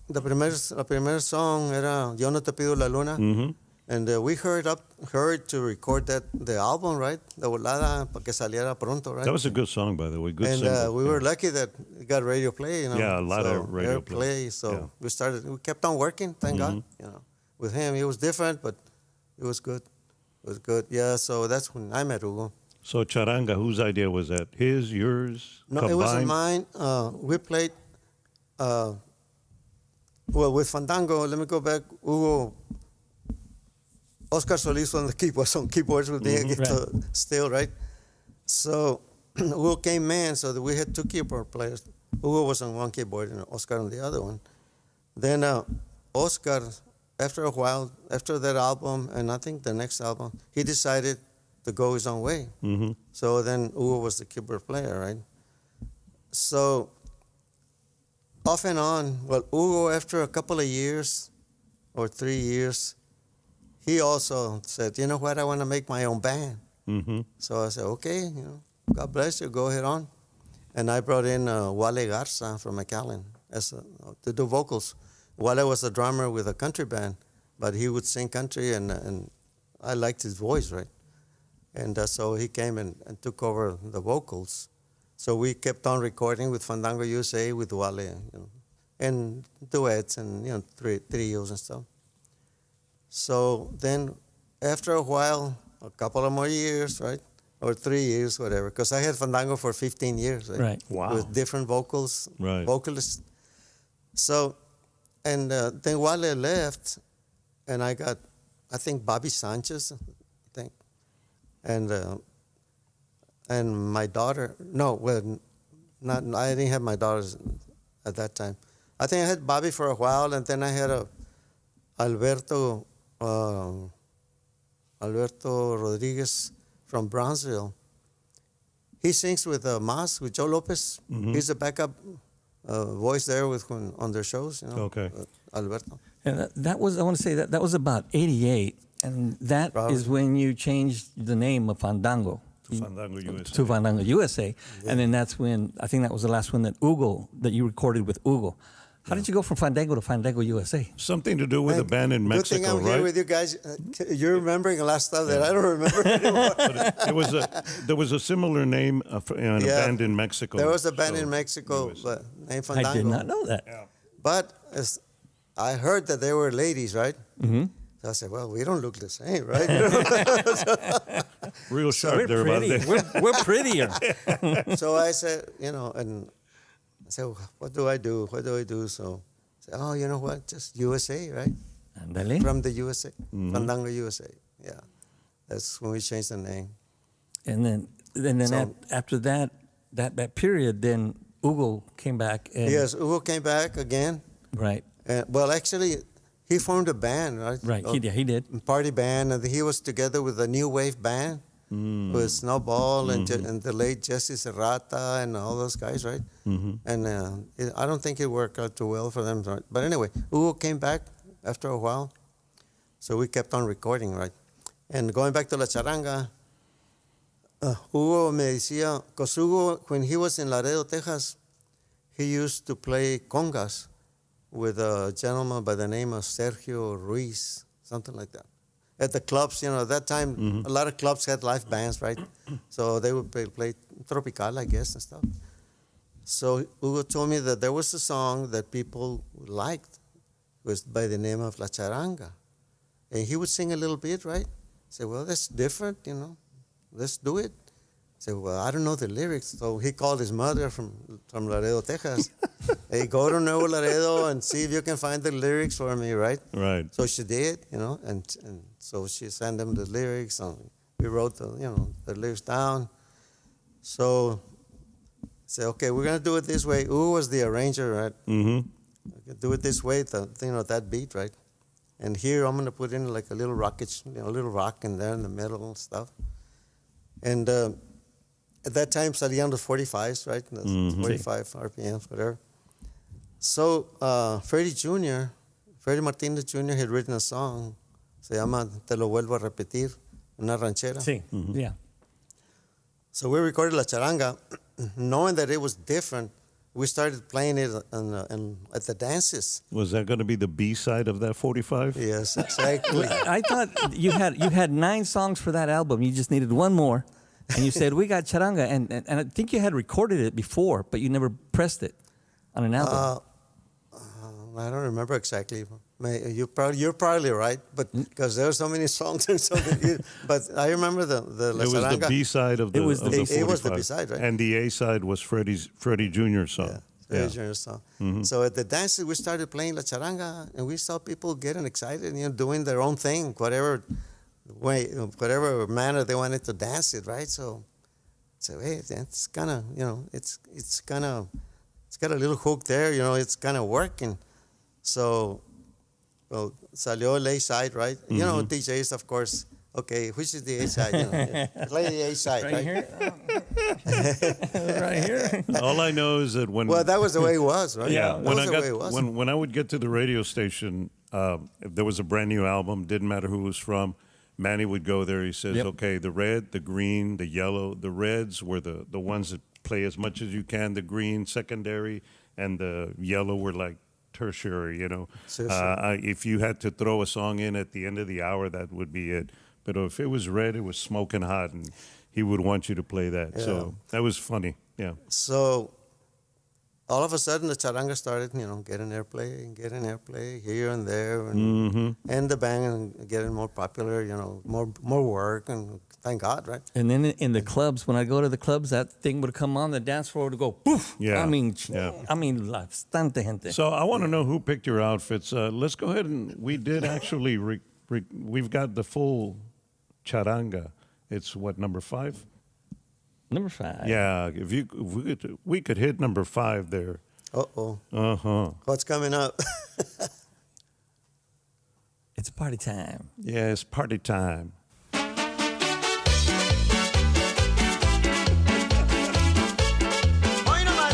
la primer song era Yo no te pido la luna. Mm-hmm. And we heard to record the album, right? The volada, para que saliera pronto, right? That was a good song, by the way. Good And single. we were lucky that it got radio play, Yeah, a lot of radio play. So Yeah. we kept on working, thank God, with him. He was different, but it was good. It was good, yeah. So that's when I met Hugo. So Charanga, whose idea was that? His, yours, No, combined? it wasn't mine. We played, with Fandango. Let me go back. Hugo Oscar Solis on the keyboards, on keyboards with me still, right? So Hugo came in, so that we had two keyboard players. Hugo was on one keyboard and Oscar on the other one. Then Oscar, after a while, after that album, and I think the next album, he decided to go his own way. So then Hugo was the keyboard player, right? So off and on, well, Hugo, after a couple of years or 3 years, he also said, you know what, I want to make my own band. So I said, okay, God bless you, go ahead on. And I brought in Wale Garza from McAllen to do vocals. Wale was a drummer with a country band, but he would sing country, and I liked his voice, right? And so he came and took over the vocals. So we kept on recording with Fandango USA, with Wale, and duets and, trios and stuff. So then after a while, a couple of more years, right? Or 3 years, whatever, because I had Fandango for 15 years. Right. Wow. With different vocals, vocalists. So, and then Wale left, and I got, I think, Bobby Sanchez, I think. And my daughter, I didn't have my daughters at that time. I think I had Bobby for a while, and then I had Alberto Rodriguez from Brownsville. He sings with Mas, with Joe Lopez. He's a backup voice there on their shows, Okay. Alberto. And that was, I want to say that was about 88, and that is when you changed the name of Fandango. Fandango USA. To Fandango USA. And then that's when, I think that was the last one that you recorded with Hugo. How did you go from Fandango to Fandango USA? Something to do with a band in Mexico, good thing I'm right? here with you guys. You're remembering a lot of stuff that I don't remember anymore. But there was a similar name in a band in Mexico. There was a band in Mexico named Fandango. I did not know that. Yeah. But I heard that they were ladies, right? So I said, well, we don't look the same, right? Real sharp there, pretty. Balde. We're prettier. So I said, and I said, what do I do? What do I do? So I said, oh, you know what? Just USA, right? Andale. From the USA, Fandango USA. Yeah, that's when we changed the name. And then after that period, then Hugo came back. And, Yes, Hugo came back again. Right. Well, actually, he formed a band, right? Right. He did. Party band, and he was together with a new wave band with Snowball and the late Jesse Serrata and all those guys, right? And I don't think it worked out too well for them. Right? But anyway, Hugo came back after a while, so we kept on recording, right? And going back to La Charanga, Hugo me decía, because Hugo, when he was in Laredo, Texas, he used to play congas with a gentleman by the name of Sergio Ruiz, something like that. At the clubs, at that time, a lot of clubs had live bands, right? So they would play Tropical, I guess, and stuff. So Hugo told me that there was a song that people liked. It was by the name of La Charanga. And he would sing a little bit, right? I said, well, that's different, let's do it. I said, well, I don't know the lyrics. So he called his mother from Laredo, Texas. Hey, go to Nuevo Laredo and see if you can find the lyrics for me, right? Right. So she did, and so she sent him the lyrics, and we wrote the lyrics down. So I said, okay, we're going to do it this way. Hugo was the arranger, right? Do it this way, that beat, right? And here I'm going to put in like a little rocket, a little rock in there in the middle and stuff. And at that time, salían los 45s, right? 45 RPMs, whatever. So Freddie Martinez Jr. had written a song, se llama Te lo vuelvo a repetir, una ranchera. Sí. Yeah. So we recorded La Charanga, knowing that it was different. We started playing it at the dances. Was that going to be the B-side of that 45? Yes, exactly. I thought you had 9 songs for that album. You just needed one more. And you said, we got Charanga. And I think you had recorded it before, but you never pressed it on an album. I don't remember exactly. You're probably right, but because there are so many songs and so many. But I remember the La It was Charanga. the B-side of the 45. It was the B-side, right? And the A-side was Freddie Jr.'s song. Freddie Jr.'s song. So at the dances, we started playing La Charanga, and we saw people getting excited, doing their own thing, whatever way, whatever manner they wanted to dance it, right? So hey, it's kind of, it's kind of, it's got a little hook there, it's kind of working. So, well, salió el A side, right? DJs, of course. Okay, which is the A side? Play the A side, right? Here. Right here. All I know is that well, that was the way it was, right? Yeah, that was the way it was. when I would get to the radio station, if there was a brand new album, didn't matter who it was from, Manny would go there. He says, okay, the red, the green, the yellow. The reds were the ones that play as much as you can. The green, secondary, and the yellow were like tertiary, If you had to throw a song in at the end of the hour, that would be it. But if it was red, it was smoking hot, and he would want you to play that. Yeah. So that was funny, yeah. So all of a sudden, the charanga started, getting airplay here and there, and the band getting more popular, more work, and thank God, right? And then in the clubs, when I go to the clubs, that thing would come on, the dance floor would go poof. Yeah. I mean, bastante gente. So I want to know who picked your outfits. Let's go ahead and we did actually, we've got the full charanga. It's what, number 5? Number 5. Yeah, if we could hit number 5 there. Uh-oh. What's coming up? It's party time. Yeah, it's party time.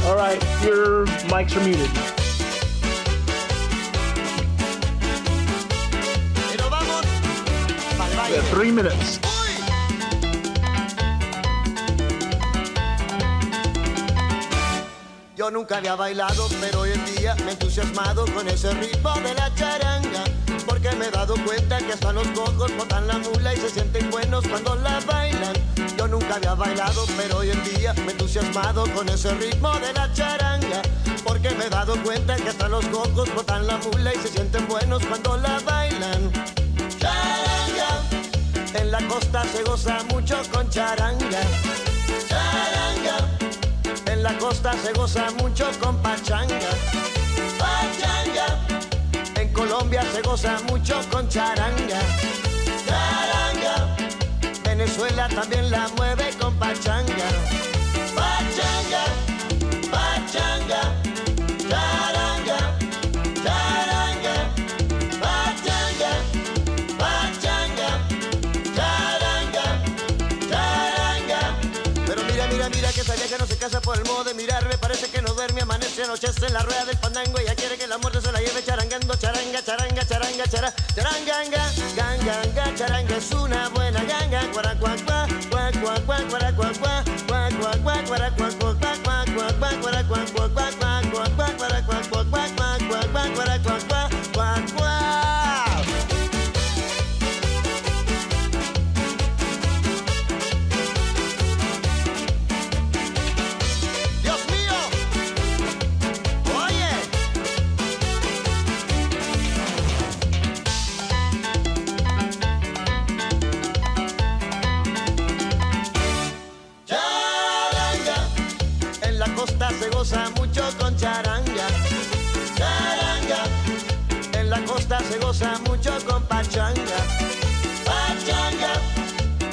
All right, your mics are muted. We have 3 minutes. Yo nunca había bailado, pero hoy en día me he entusiasmado con ese ritmo de la charanga, porque me he dado cuenta que hasta los cocos botan la mula y se sienten buenos cuando la bailan. Yo nunca había bailado, pero hoy en día me he entusiasmado con ese ritmo de la charanga, porque me he dado cuenta que hasta los cocos botan la mula y se sienten buenos cuando la bailan. Charanga, en la costa se goza mucho con charanga. Charanga, en la costa se goza mucho con pachanga. Pachanga, en Colombia se goza mucho con charanga. Charanga, Venezuela también la mueve con pachanga. Pachanga, pachanga, charanga, charanga, pachanga, pachanga, charanga, charanga. Pero mira que sabía que no se casa por el modo de mirarme. Parece que no duerme, amanece, anochece en la rueda del fandango. Ella quiere que la muerte se la lleve charangando. Charanga, charanga, charanga, charanganga, ganganga, charanga es una buena ganga. Guaracuacua, guacuacua, guaracuacua, guacuacua, guaracuacua, guacuacua, guaracuacua, guacuacua, guaracuacua, guacuacua, guaracuacua, guacuacua. Se goza mucho con charanga, charanga. En la costa se goza mucho con pachanga, pachanga.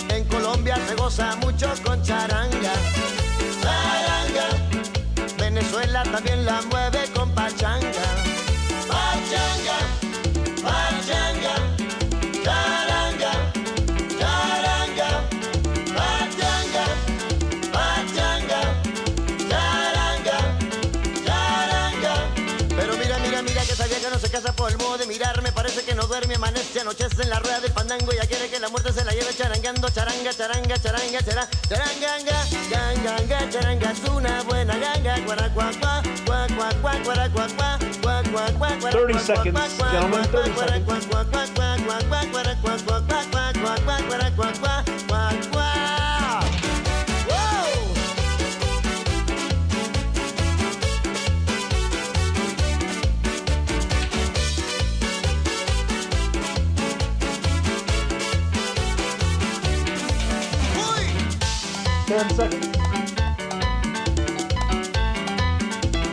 En Colombia se goza mucho con charanga, charanga. Venezuela también la mueve con pachanga, pachanga, pachanga, charanga, charanga, pachanga, pachanga. Sabía que no se casa por el modo de mirarme. Parece que no duerme, amanece, anochece en la rueda del fandango. Ella quiere que la muerte se la lleve charangando. Charanga, charanga, charanga, charanganga, ganganga, charanga es una buena ganga. Guaracuacua, guacuacua, guaracuacua, guacuacua, 30 seconds, gentlemen, 30 seconds. Seconds.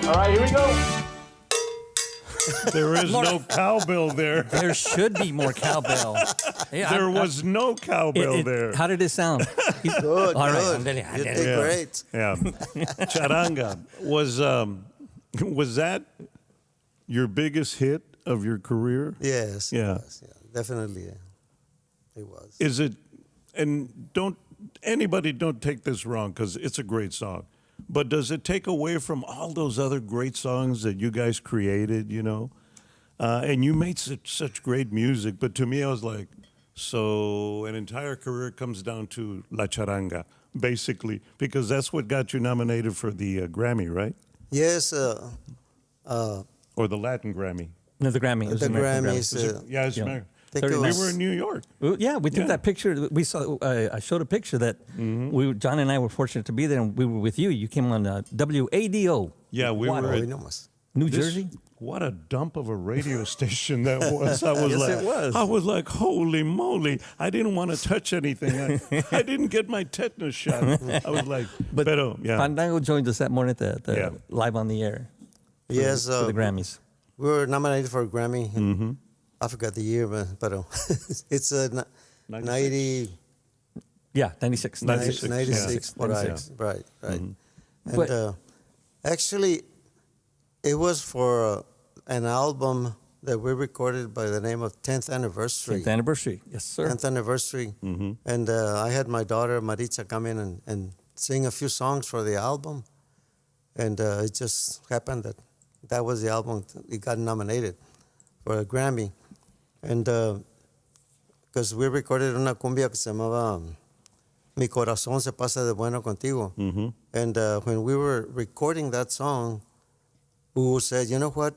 All right, here we go. There is no cowbell there. There should be more cowbell. Yeah, There was no cowbell there. How did it sound? Good, All right, good. You did great. Yeah. Charanga was that your biggest hit of your career? Yes. Yeah. It was, yeah, definitely. It was. Is it? And don't take this wrong, because it's a great song. But does it take away from all those other great songs that you guys created? You know, and you made such great music. But to me, I was like, so an entire career comes down to La Charanga, basically, because that's what got you nominated for the Grammy, right? Yes. Or the Latin Grammy. No, the Grammy. It was The American Grammys. Yeah, it's Yeah. American. think it We was- were in New York. Well, yeah, we took Yeah. that picture. We saw. I showed a picture that John and I were fortunate to be there, and we were with you. You came on WADO. Yeah, we Wow. were Oh, at we know más. New this- Jersey. What a dump of a radio station that was. I was Yes, like, it was. I was like, holy moly! I didn't want to touch anything. I didn't get my tetanus shot. I was like, But yeah, Fandango joined us that morning at the Yeah. live on the air. Yes, For the Grammys. we were nominated for a Grammy. I forgot the year, but it's 90, Yeah, 96. 96, 96, yeah. right. And But- actually, it was for an album that we recorded by the name of 10th Anniversary. 10th anniversary. Yes, sir. 10th Anniversary. And I had my daughter, Maritza, come in and sing a few songs for the album. And it just happened that was the album. It got nominated for a Grammy. And because we recorded una cumbia que se llamaba Mi Corazón Se Pasa de Bueno Contigo. And when we were recording that song, we said, you know what?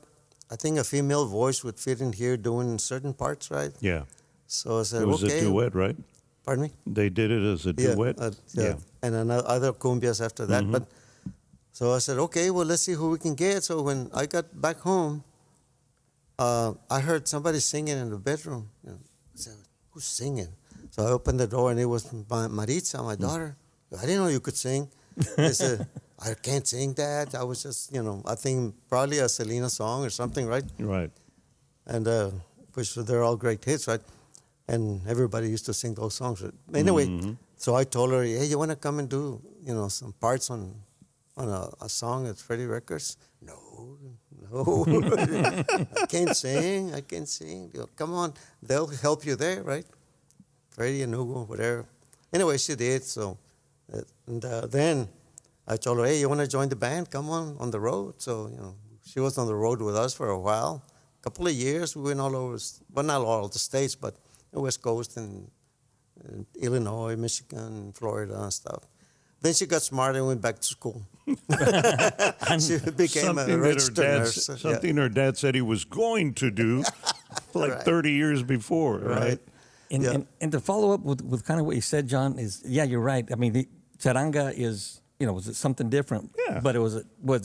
I think a female voice would fit in here doing certain parts, right? yeah. So I said, It was okay. a duet, right? Pardon me? They did it as a duet. Yeah. And other cumbias after that. But so I said, okay, well, let's see who we can get. So when I got back home, I heard somebody singing in the bedroom. You know, I said, who's singing? So I opened the door, and it was Maritza, my daughter. I didn't know you could sing. I said, I can't sing that. I was just, I think probably a Selena song or something, right? Right. And which they're all great hits, right? And everybody used to sing those songs. Anyway, so I told her, hey, you want to come and do, some parts on a song at Freddie Records? No, I can't sing. Come on, they'll help you there, right? Freddie and Hugo, whatever. Anyway, she did. So, and then I told her, hey, you want to join the band? Come on the road. So, she was on the road with us for a while. A couple of years, we went all over, well, not all the states, but the West Coast and Illinois, Michigan, Florida and stuff. Then she got smart and went back to school. She became a registered nurse. Something her dad said he was going to do like Right. 30 years before, right? And to follow up with kind of what you said, John, is, yeah, you're right. I mean, the Charanga is, was it something different? Yeah. But was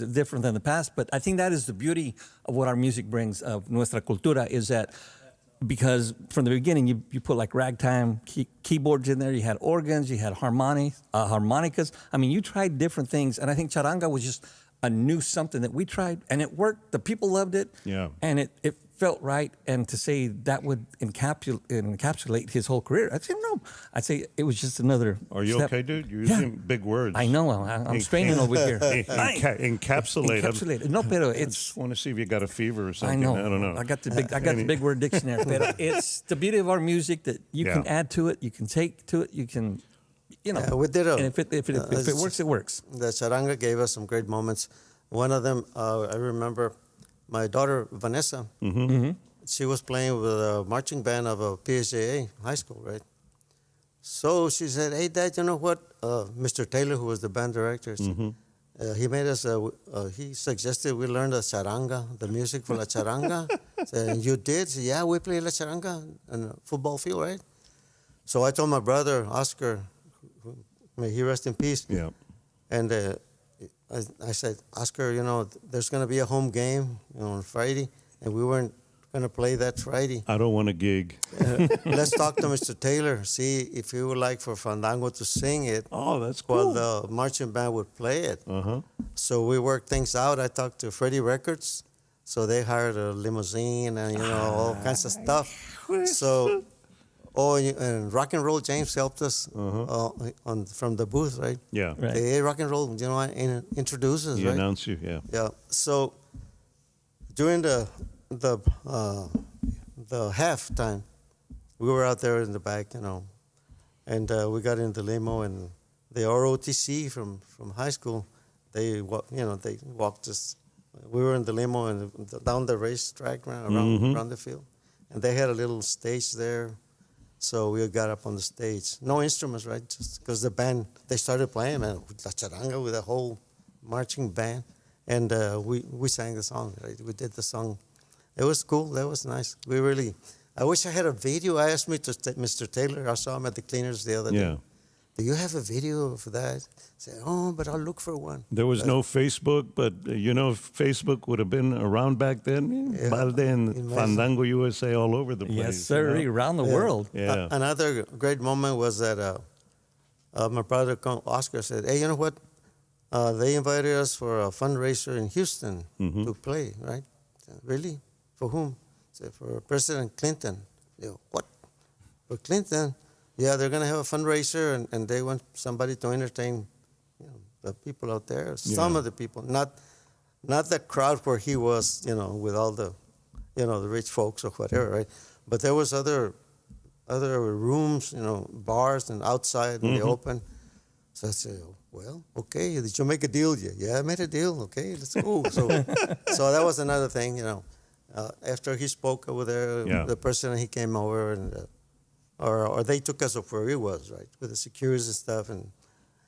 it different than the past? But I think that is the beauty of what our music brings, of nuestra cultura, is that because from the beginning, you put like ragtime keyboards in there, you had organs, you had harmonicas. I mean, you tried different things. And I think Charanga was just a new something that we tried, and it worked. The people loved it. Yeah. And it felt right. And to say that would encapsulate his whole career, I'd say no. I'd say it was just another Are you step. okay, dude? You're using big words. I know. I'm straining over here. Encapsulate. Encapsulate. No, pero I it's. just want to see if you got a fever or I something. know. I don't know. I got the big word dictionary. Pero it's the beauty of our music that you can Yeah. add to it, you can take to it, you can, Yeah, we did and if it works, it works. The Charanga gave us some great moments. One of them, I remember my daughter, Vanessa, she was playing with a marching band of a PSJA high school, right? So she said, hey, Dad, you know what? Mr. Taylor, who was the band director, he made us, he suggested we learn the charanga, the music for la charanga. Said, you did? Said, yeah, we play la charanga on a football field, right? So I told my brother, Oscar, may he rest in peace. Yeah. And I said, Oscar, there's going to be a home game on Friday, and we weren't going to play that Friday. I don't want a gig. Let's talk to Mr. Taylor, see if he would like for Fandango to sing it Oh, that's while cool. the marching band would play it. Uh-huh. So we worked things out. I talked to Freddie Records. So they hired a limousine and all kinds of stuff. So, and Rock and Roll James helped us from the booth, right? Yeah. Right. Hey, Rock and Roll, introduce us, He right? announced you, yeah. Yeah. So during the halftime, we were out there in the back, and we got in the limo, and the ROTC from high school, they walked us. We were in the limo and down the racetrack around the field, and they had a little stage there. So we got up on the stage. No instruments, right? Just because the band, they started playing, man, La Charanga with a whole marching band. And we sang the song, right? We did the song. It was cool. That was nice. I wish I had a video. I asked Mr. Taylor. I saw him at the Cleaners the other day. Do you have a video for that? I said, but I'll look for one. There was no Facebook, but if Facebook would have been around back then, Balde and Fandango USA all over the place. Yes, sir. Around the world. Yeah. Another great moment was that my brother Oscar said, hey, you know what? They invited us for a fundraiser in Houston to play, right? Said, really? For whom? I said, for President Clinton. What? For Clinton? Yeah, they're going to have a fundraiser, and they want somebody to entertain the people out there. Some of the people, not the crowd where he was, with all the, the rich folks or whatever, right? But there was other rooms, bars and outside in the open. So I said, well, okay, did you make a deal? Yeah, I made a deal. Okay, let's go. So that was another thing, after he spoke over there, the president, he came over and. Or they took us up where he was, right, with the securities and stuff, and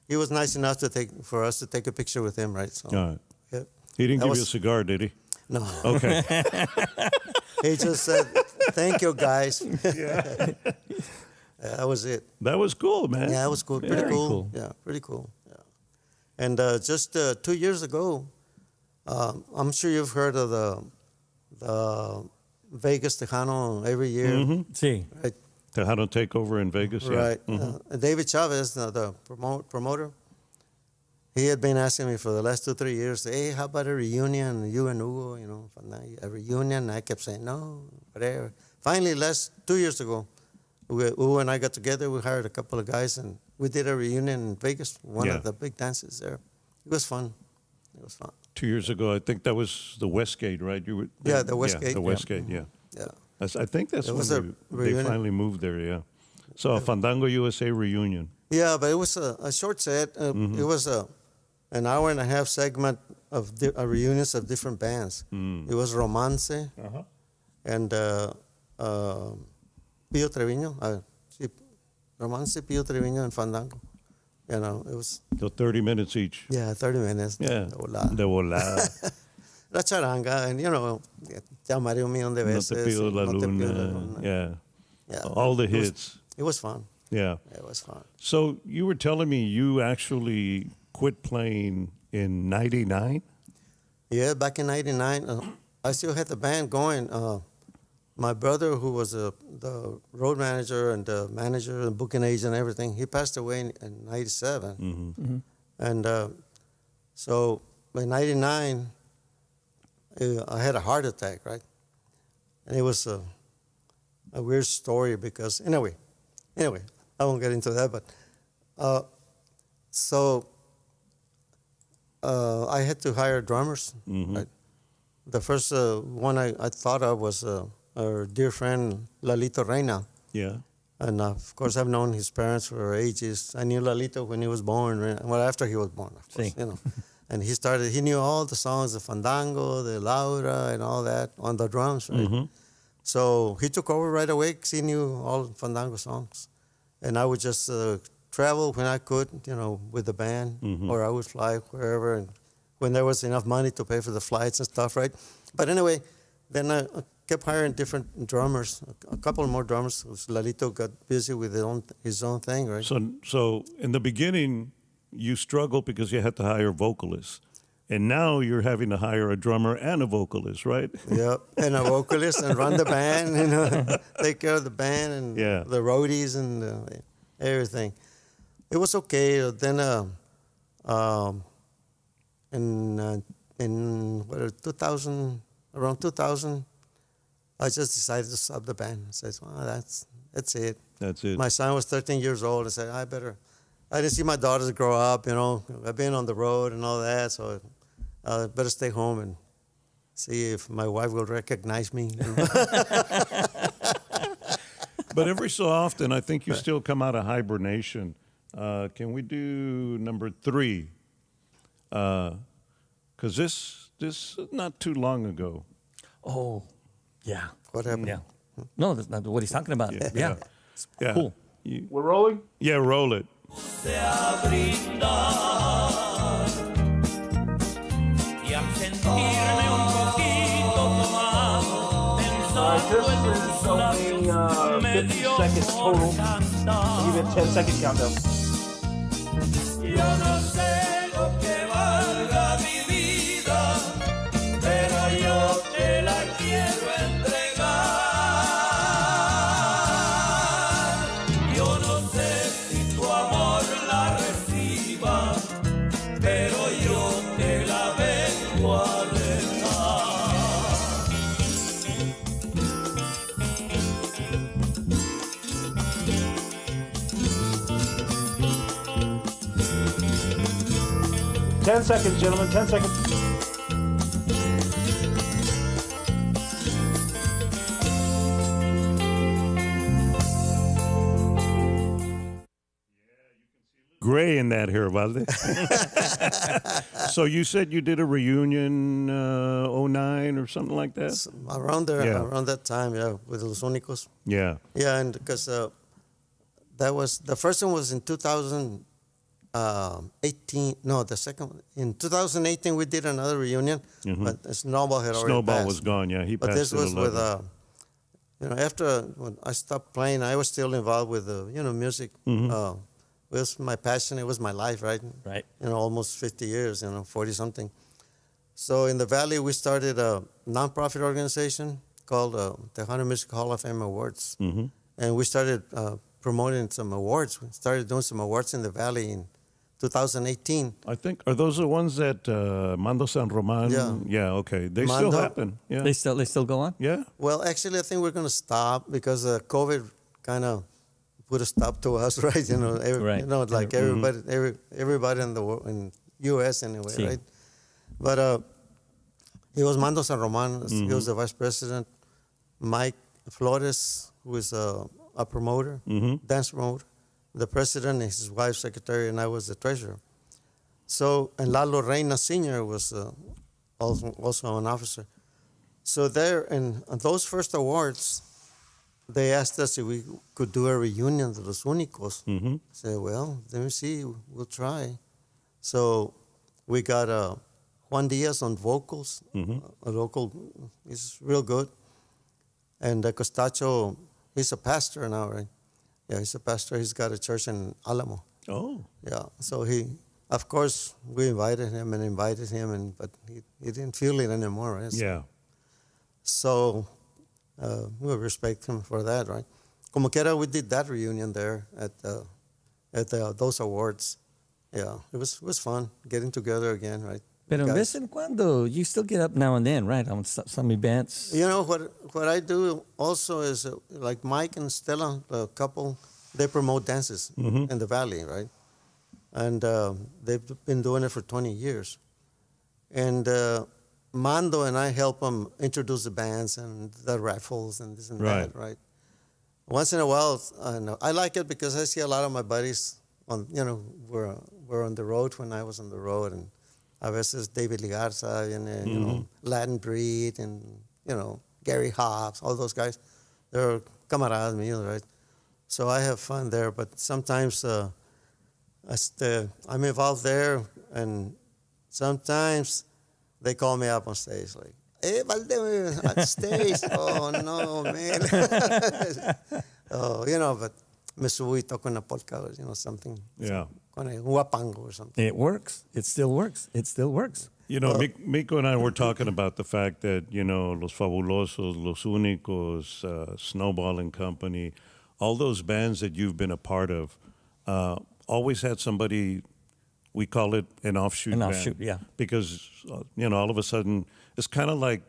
he was nice enough for us to take a picture with him, right? So, all right. He didn't give you a cigar, did he? No. Okay. He just said, "Thank you, guys." That was it. That was cool, man. Yeah, that was cool. Pretty cool. Yeah, pretty cool. Yeah. And just 2 years ago, I'm sure you've heard of the Vegas Tejano every year. Sí. Right? Tejano takeover in Vegas, Right. David Chavez, the promoter, he had been asking me for the last 2-3 years, hey, how about a reunion, you and Hugo, a reunion? I kept saying, no, whatever. Finally, 2 years ago, Hugo and I got together, we hired a couple of guys, and we did a reunion in Vegas, one of the big dances there. It was fun. 2 years ago, I think that was the Westgate, right? The Westgate. Yeah, the Westgate, yeah. I think that's when they finally moved there, yeah. So a Fandango USA reunion. Yeah, but it was a short set. It was an hour and a half segment of reunions of different bands. It was Romance and Pio Treviño. Romance, Pio Treviño, and Fandango. It was... So 30 minutes each. Yeah, 30 minutes. Yeah, de volada. La Charanga, and Ya Mario un millón de veces. No te pido la luna. Yeah. All the hits. It was fun. Yeah. It was fun. So you were telling me you actually quit playing in 99? Yeah, back in 99. I still had the band going. My brother, who was the road manager and the manager and booking agent and everything, he passed away in 97. And so in 99, I had a heart attack, right? And it was a weird story because, anyway, I won't get into that, but so I had to hire drummers. Right? The first one I thought of was our dear friend Lalito Reina. Yeah. And of course, I've known his parents for ages. I knew Lalito when he was born, well, after he was born, of course, And he knew all the songs, the Fandango, the Laura, and all that on the drums, right? So he took over right away because he knew all Fandango songs. And I would just travel when I could, with the band, or I would fly wherever, and when there was enough money to pay for the flights and stuff, right? But anyway, then I kept hiring different drummers, a couple more drummers. Lalito got busy with his own thing, right? So in the beginning, you struggled because you had to hire vocalists. And now you're having to hire a drummer and a vocalist, right? Yep, and a vocalist and run the band, take care of the band and the roadies and everything. It was okay. Then in 2000, around 2000, I just decided to stop the band. I said, well, that's it. That's it. My son was 13 years old. I said, I didn't see my daughters grow up, you know. I've been on the road and all that, so I better stay home and see if my wife will recognize me. But every so often, I think you still come out of hibernation. Can we do number 3? Because this is not too long ago. Oh, yeah. What happened? Yeah. No, that's not what he's talking about. Yeah. Yeah. Cool. We're rolling? Yeah, roll it. This is only 50 seconds total. I'll give you a 10-second countdown. Yo no sé lo que valga mi vida, pero yo te la quiero entregar. Yo no sé si tu amor la reciba, pero yo te la vengo a dejar. 10 seconds, gentlemen, 10 seconds. Gray in that here, Balde. So you said you did a reunion 09 or something like that? Around there, Yeah. around that time, yeah, with Los Unicos. Yeah. Yeah, and because that was, the first one was in 2018. No, the second one. In 2018, we did another reunion, but Snowball had already Snowball passed. was gone, yeah. He But passed this at was 11. with, after when I stopped playing, I was still involved with, music. It was my passion. It was my life, right? Right. Almost 50 years, 40-something. So in the Valley, we started a nonprofit organization called Tejano Music Hall of Fame Awards. And we started promoting some awards. We started doing some awards in the Valley in 2018. I think, are those the ones that Mando San Roman? Yeah. Yeah, okay. They still Mando- happen. Yeah. They still go on? Yeah. Well, actually, I think we're going to stop because COVID kind of put a stop to us, right? Right. Everybody in the world, in U.S. anyway, Sí. right? But it was Mando San Roman. He was the vice president. Mike Flores, who is a promoter, dance promoter. The president and his wife, secretary, and I was the treasurer. So, and Lalo Reina Sr. was also an officer. So there, in those first awards, they asked us if we could do a reunion of Los Unicos. I said, well, let me see, we'll try. So we got Juan Diaz on vocals, a local, he's real good. And Costacho, he's a pastor now, right? Yeah, he's a pastor. He's got a church in Alamo. Oh. Yeah, so of course, we invited him, but he didn't feel it anymore, right? Yeah. So we respect him for that, right? Como quiera, we did that reunion there at those awards. Yeah, it was fun getting together again, right? Pero Guys. vez en cuando, you still get up now and then, right? On some events. You know, what I do also is, like Mike and Stella, the couple, they promote dances in the Valley, right? And they've been doing it for 20 years. And Mando and I help them introduce the bands and the raffles and this and that, right? Once in a while, I like it because I see a lot of my buddies were on the road when I was on the road, and a veces David Ligarza and Latin Breed and Gary Hobbs, all those guys, they're camaradas míos, right? So I have fun there, but sometimes I'm involved there, and sometimes they call me up on stage like, "Hey, Balde, on stage." Oh no, man. But me subo y toco una polka, something. Yeah. Con un huapango or something. It works. It still works. It still works. Mico and I were talking about the fact that, Los Fabulosos, Los Unicos, Snowball and Company, all those bands that you've been a part of, always had somebody, we call it an offshoot band. Yeah. Because, all of a sudden, it's kind of like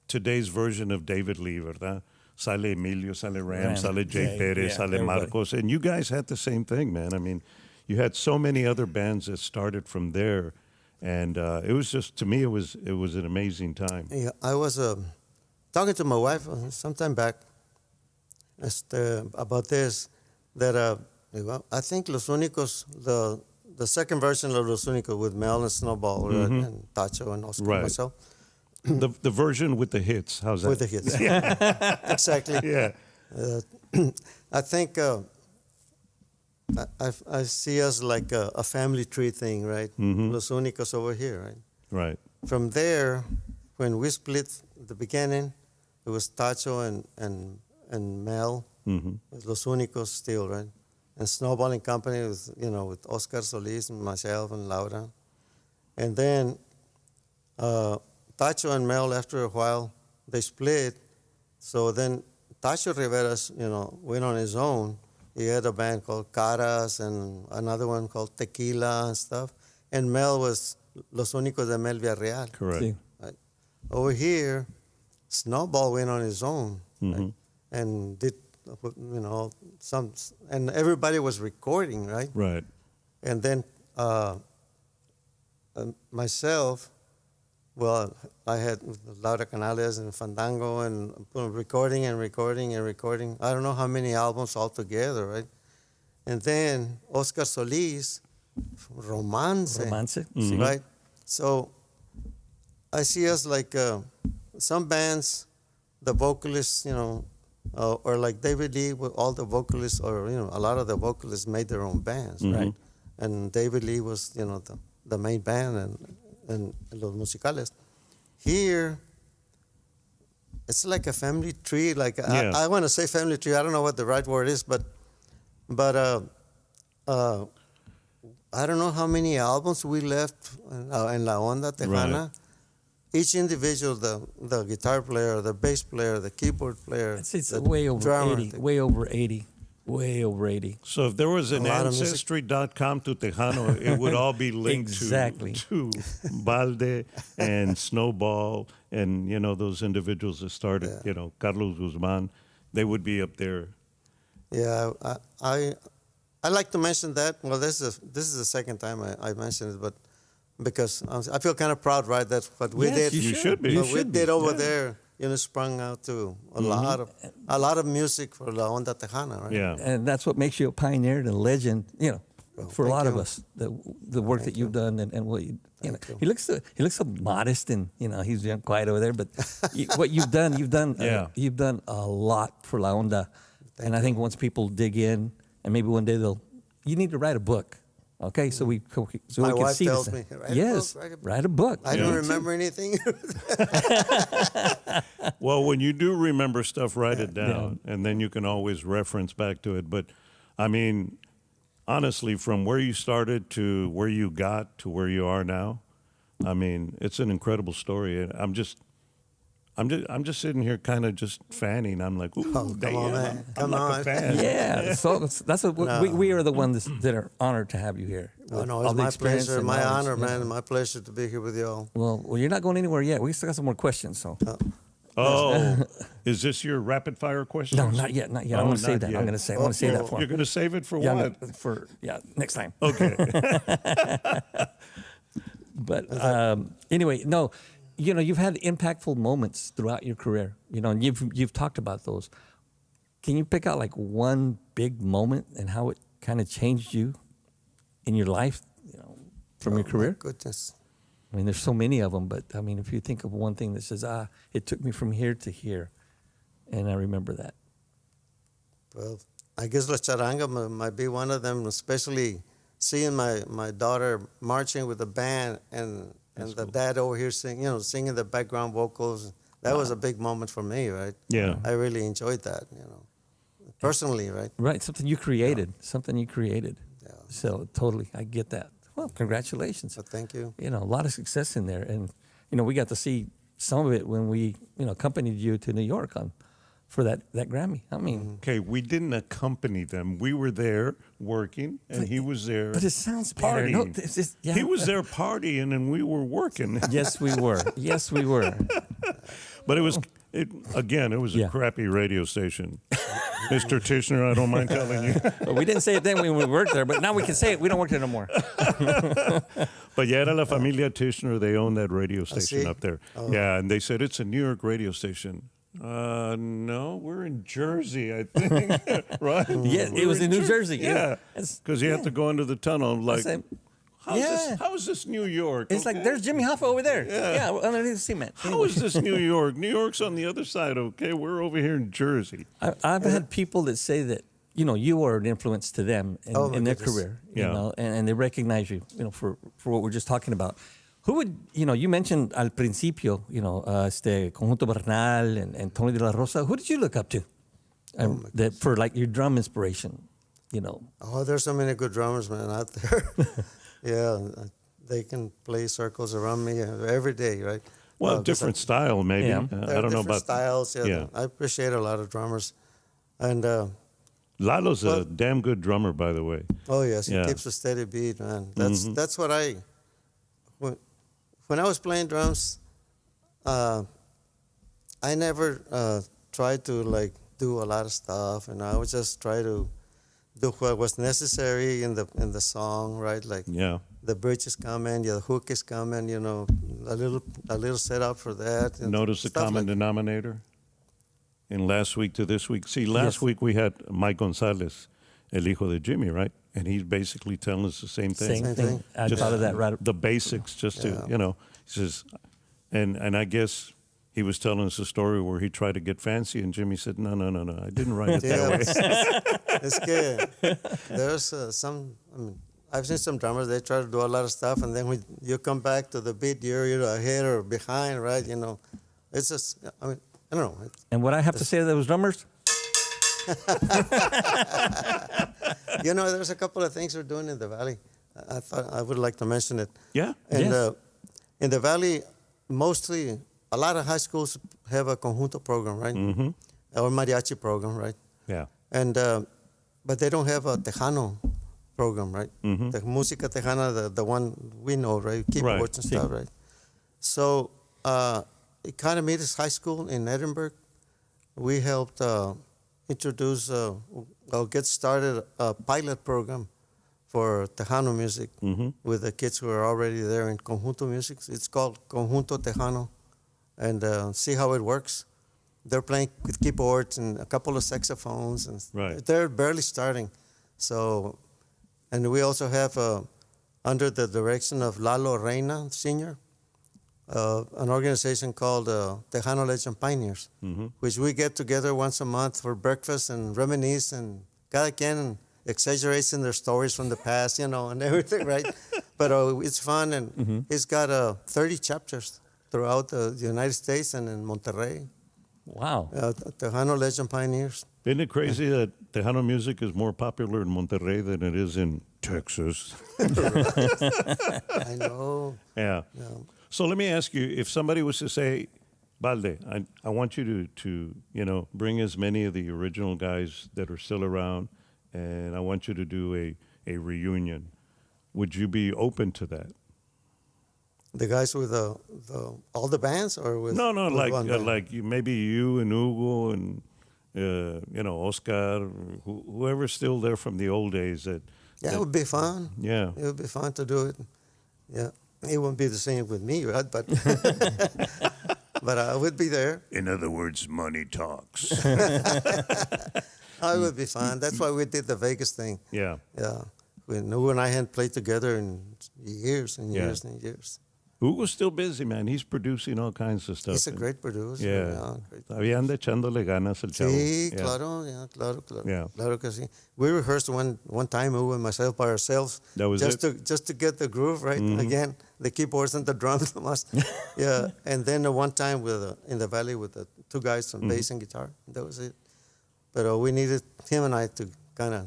today's version of David Lee, ¿verdad? Sale Emilio, sale Ram, sale Jay Perez, sale everybody. Marcos. And you guys had the same thing, man. I mean, you had so many other bands that started from there. And it was just, to me, it was an amazing time. Yeah, I was talking to my wife sometime back about this, that I think Los Unicos, the second version of Los Unicos with Mel and Snowball and Tacho and Oscar and myself. The version with the hits, how's that? With the hits. Exactly. Yeah. I think I see us like a family tree thing, right? Los Unicos over here, right? Right. From there, when we split at the beginning, it was Tacho and Mel, with Los Unicos still, right? And Snowball and Company with, with Oscar Solis and myself and Laura. And then Tacho and Mel, after a while, they split. So then Tacho Rivera's, went on his own. He had a band called Caras and another one called Tequila and stuff. And Mel was Los Unicos de Mel Villarreal. Correct. Sí. Right? Over here, Snowball went on his own, right? And did, and everybody was recording, right? Right. And then myself, well, I had Laura Canales and Fandango and recording. I don't know how many albums altogether, right? And then Oscar Solis, Romance, right? So I see us like some bands, the vocalists, or like David Lee, with all the vocalists, or a lot of the vocalists made their own bands, right? And David Lee was, the main band and Los Musicales. Here, it's like a family tree. Like I want to say family tree. I don't know what the right word is, but I don't know how many albums we left in La Onda Tejana. Right. Each individual, the guitar player, the bass player, the keyboard player, It's the way over drummer, 80. Way over 80. Way over 80. So if there was an Ancestry.com to Tejano, it would all be linked to Balde and Snowball and, those individuals that started, Carlos Guzman. They would be up there. Yeah, I like to mention that. Well, this is the second time I mentioned it, but because I feel kind of proud, right? That's what we did. You should be. What we did over there, sprung out to a lot of music for La Onda Tejana, right? Yeah. And that's what makes you a pioneer and a legend, for a lot of us. The work that you've done and what you he looks so modest and he's quiet over there, but what you've done you've done a lot for La Onda. And I think once people dig in, and maybe one day you need to write a book. Okay, so we My can wife see tells this. me, Write a book. I don't remember anything. Well, when you do remember stuff, write it down, and then you can always reference back to it. But, I mean, honestly, from where you started to where you got to where you are now, I mean, it's an incredible story. And I'm just sitting here kind of just fanning. I'm like, ooh, come on, man. Come on. A fan. Yeah, so that's what we are the ones that are honored to have you here. No, All it's the my experience pleasure, and my knowledge. honor, man. My pleasure to be here with you all. Well, you're not going anywhere yet. We still got some more questions. So. Oh, is this your rapid fire question? No, not yet. I'm going to save that. Yet. I'm going to save that for You're going to save it for yeah, what? next time. Okay. But anyway, no, you've had impactful moments throughout your career. And you've talked about those. Can you pick out like one big moment and how it kind of changed you in your life, from your career? My goodness. I mean, there's so many of them, but I mean, if you think of one thing that says, it took me from here to here, and I remember that. Well, I guess La Charanga might be one of them, especially seeing my daughter marching with the band and the dad over here singing the background vocals. That was a big moment for me, right? Yeah. I really enjoyed that, personally, right? Right, something you created. Yeah. So totally, I get that. Well, congratulations. So thank you. A lot of success in there. And, we got to see some of it when we, accompanied you to New York on for that Grammy. I mean, Okay, we didn't accompany them. We were there working, and he was there. but it sounds better. partying. No, this is, yeah. He was there partying, and we were working. Yes, we were. Yes, we were. But it was a Yeah. crappy radio station. Mr. Tishner, I don't mind telling you. But we didn't say it then when we worked there, but now we can say it. We don't work there no more. But ya era la familia Tishner. They owned that radio station see. up there. Oh. Yeah, and they said, it's a New York radio station. No, we're in Jersey, I think. Right? Yeah, it was in New Jersey. Yeah, It's- because you have to go into the tunnel. Like, said, how is this New York? It's like, Okay? there's Jimmy Hoffa over there. Yeah, underneath the cement. How is this New York? New York's on the other side, okay? We're over here in Jersey. I've had people that say that, you are an influence to them in, Oh, my in their goodness. career, Yeah. and they recognize you, for what we're just talking about. Who would, you mentioned al principio, Conjunto Bernal and Tony de la Rosa. Who did you look up to that for like your drum inspiration, Oh, there's so many good drummers, man, out there. Yeah, they can play circles around me every day, right? Well, different style, maybe. Yeah. I don't know about styles. Yeah, Yeah. I appreciate a lot of drummers, and Lalo's a Well- damn good drummer, by the way. oh yes, he Yeah. keeps a steady beat, man. That's what when I was playing drums, I never tried to like do a lot of stuff, and I would just try to do what was necessary in the song, right? Like Yeah. the bridge is coming, the hook is coming, a little setup for that. and Notice the stuff common like- denominator in last week to this week. See, last Yes. week we had Mike Gonzalez, el hijo de Jimmy, right? And he's basically telling us the same thing. same thing. I Just thought of that right. The basics, just to, Yeah. he says, and I guess he was telling us a story where he tried to get fancy, and Jimmy said, no, I didn't write it that way. It's good. There's I've seen some drummers, they try to do a lot of stuff, and then when you come back to the beat, you're ahead or behind, right? It's just, I don't know. And what I have to say to those drummers, There's a couple of things we're doing in the Valley. I thought I would like to mention it. Yeah. And Yes. in the Valley, mostly, a lot of high schools have a conjunto program, right? Mm-hmm. Or mariachi program, right? Yeah. And but they don't have a Tejano program, right? Mhm. The música tejana, the one we know, right? Keyboards and Sí. stuff, right? So Economides High School in Edinburgh, we helped introduce or get started a pilot program for Tejano music with the kids who are already there in conjunto music. It's called Conjunto Tejano, and see how it works. They're playing with keyboards and a couple of saxophones, and Right. they're barely starting. So, and we also have, under the direction of Lalo Reina Sr., an organization called Tejano Legend Pioneers, which we get together once a month for breakfast and reminisce, and cada quien exaggerates in their stories from the past, and everything, right? But it's fun, and it's got 30 chapters throughout the United States and in Monterrey. wow. Tejano Legend Pioneers. Isn't it crazy that Tejano music is more popular in Monterrey than it is in Texas? I know. Yeah. Yeah. So let me ask you, if somebody was to say, Balde, I want you to bring as many of the original guys that are still around, and I want you to do a reunion, would you be open to that? The guys with all the bands, or with No, with like one band? maybe you and Hugo and Oscar, whoever's still there from the old days. Yeah, that it would be fun. Yeah. It would be fun to do it. Yeah, it wouldn't be the same with me, right? But but I would be there. In other words, money talks. Oh, it would be fun. That's why we did the Vegas thing. Yeah. Yeah, when Hugo and I hadn't played together in years and Yeah. years and years. Hugo's still busy, man. He's producing all kinds of stuff. He's a great producer. Yeah. Great. Todavía anda echándole ganas el chavo. Sí, Yeah. claro, yeah, claro. Yeah. Claro que sí. We rehearsed one time, Hugo and myself, by ourselves. That was just to get the groove right. Again, the keyboards and the drums. Yeah. And then one time in the Valley with the two guys on bass and guitar. That was it. But we needed him and I to kind of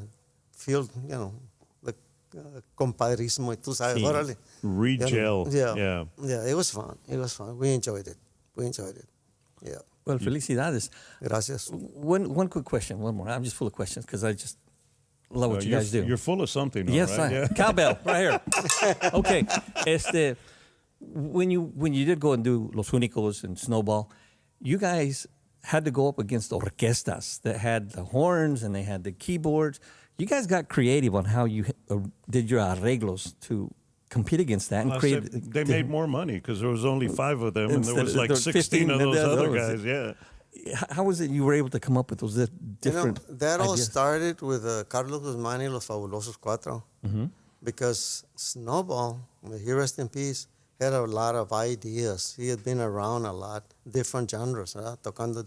feel, the compadrismo. Tú sabes, Sí. órale. Regel. Yeah. Yeah. Yeah, it was fun. It was fun. We enjoyed it. Yeah. Well, felicidades. Gracias. One quick question, one more. I'm just full of questions because I just love what you guys do. You're full of something, all Yes, right? Yeah. cowbell right here. Okay, when you did go and do Los Unicos and Snowball, you guys had to go up against orquestas that had the horns and they had the keyboards. You guys got creative on how you did your arreglos to compete against that and Well, create. they made more money because there was only 5 of them, and there was like 16 15 of those other others. guys. Yeah. How was it you were able to come up with those different? That all ideas? started with Carlos Guzmán y los Fabulosos Cuatro, because Snowball, may he rest in peace, had a lot of ideas. He had been around a lot, different genres, tocando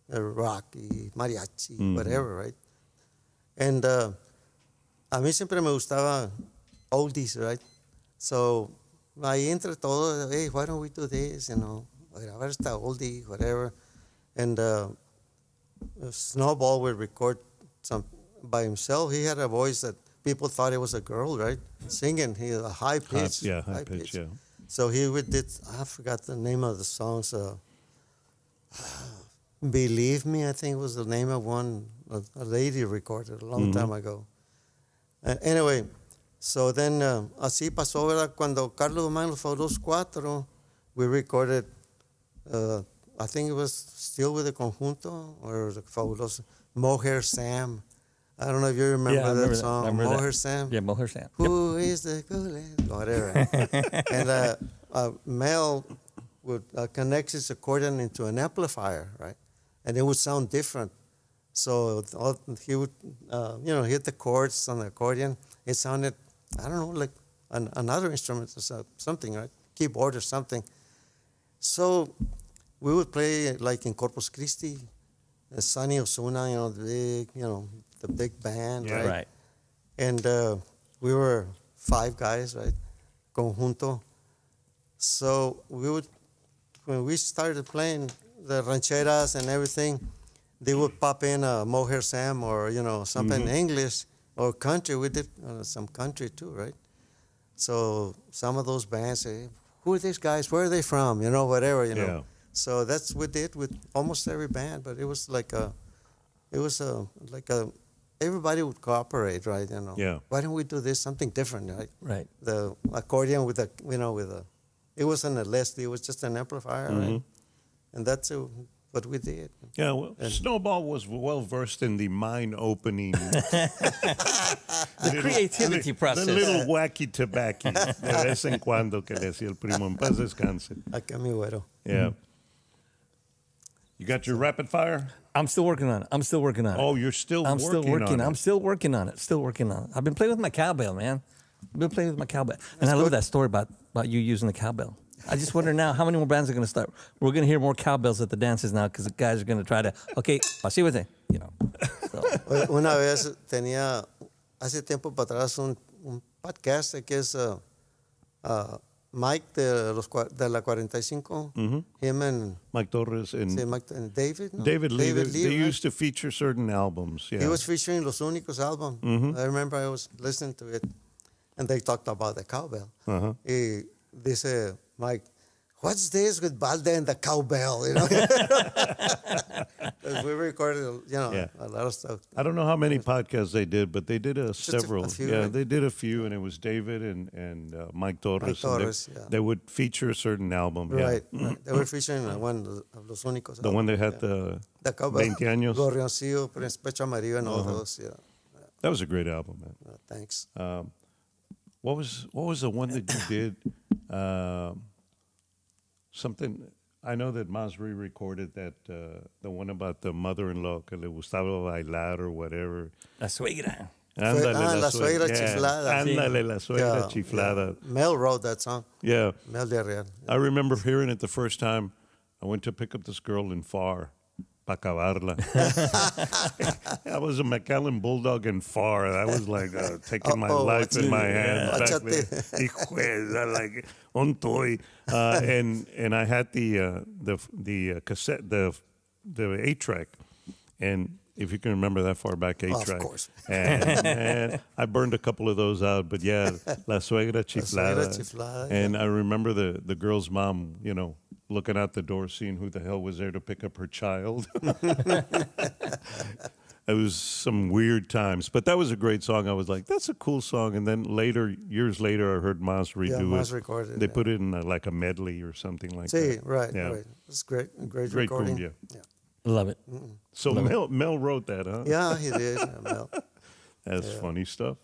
rock, y mariachi, whatever, right? And a mí siempre me gustaba oldies, right? So ahí entre todo, hey, why don't we do this, grabar esta oldie, whatever. And Snowball would record some by himself. He had a voice that people thought it was a girl, right? Singing, he had a high pitch. High pitch, yeah. So he did, I forgot the name of the songs. Believe Me, I think was the name of one, a lady recorded a long time ago. Anyway, so then, así pasó, ¿verdad? Cuando Carlos Guzmán los Fabulosos Cuatro, we recorded, I think it was still with the Conjunto or the Fabulosos, Mohair Sam. I don't know if you remember that song, Mohair Sam. Yeah, Mohair Sam. Who is the coolest? Whatever. And Mel would connect his accordion into an amplifier, right? And it would sound different. So he would, hit the chords on the accordion. It sounded, I don't know, like another instrument or something, right? Keyboard or something. So we would play like in Corpus Christi, Sonny Osuna, the big band, Yeah. Right. And we were 5 guys, right? Conjunto. So when we started playing the rancheras and everything, they would pop in a Mohair Sam or, something in English or country. We did some country too, right? So some of those bands say, who are these guys? Where are they from? Whatever, Yeah. So that's what we did with almost every band, but it was like everybody would cooperate, right? Yeah. Why don't we do this, something different, right? Right. The accordion with it wasn't a Leslie, it was just an amplifier, right? And that's what we did. Yeah, well, Snowball was well versed in the mind opening, The creativity process. the little wacky tobacco de vez en cuando que le hacía el primo. En paz descanse. Acá mi güero. Yeah. You got your rapid fire? I'm still working on it. Oh, you're still I'm working still working. on it. I'm still working on it. I've been playing with my cowbell, man. I've been playing with my cowbell. And I love that story about you using the cowbell. I just wonder now how many more bands are going to start. We're going to hear more cowbells at the dances now because the guys are going to try to, okay, así with it, So. Una vez tenía, hace tiempo para atrás, un podcast que es Mike de la 45. Him and Mike Torres and Mike and David. No? David Lee. They right? used to feature certain albums. Yeah. He was featuring Los Unicos album. I remember I was listening to it, and they talked about the cowbell. Y dice Mike, what's this with Balde and the cowbell? 'Cause we recorded, a lot of stuff. I don't know how many podcasts they did, but they did several. a few, yeah, right? they did a few, and it was David and Mike Torres. Mike Torres, and yeah. They would feature a certain album. Right, Yeah. right. They were featuring one of Los Unicos. The one that had the the cowbell. 20 años. Gorrioncillo, Pecho Amarillo, and all those. Yeah. That was a great album, man. Thanks. What was the one that you did? Something. I know that Mas re-recorded that the one about the mother-in-law que le gustaba bailar or whatever. La suegra. Ándale, La suegra yeah. chiflada. Ándale, la suegra Yeah, chiflada. yeah. Mel wrote that song. Yeah. Mel de Real. I remember hearing it the first time. I went to pick up this girl in Far, pa' acabarla. I was a McAllen Bulldog in Far. I was like taking my life in my hands back then. Like on toy, and I had the cassette, the 8-track, and if you can remember that far back, 8-track. Of course. And I burned a couple of those out, but yeah, La Suegra Chiflada. Chiflada, And I remember the girl's mom, looking out the door, seeing who the hell was there to pick up her child. It was some weird times, but that was a great song. I was like, that's a cool song. And then later, years later, I heard Mas redo it. Mas recorded They it. put it in like a medley or something like See, that. right, Yeah. right. It's great, great Great recording. cumbia. Yeah. Love it. So Mel wrote that, huh? Yeah, he did. Mel. That's funny stuff.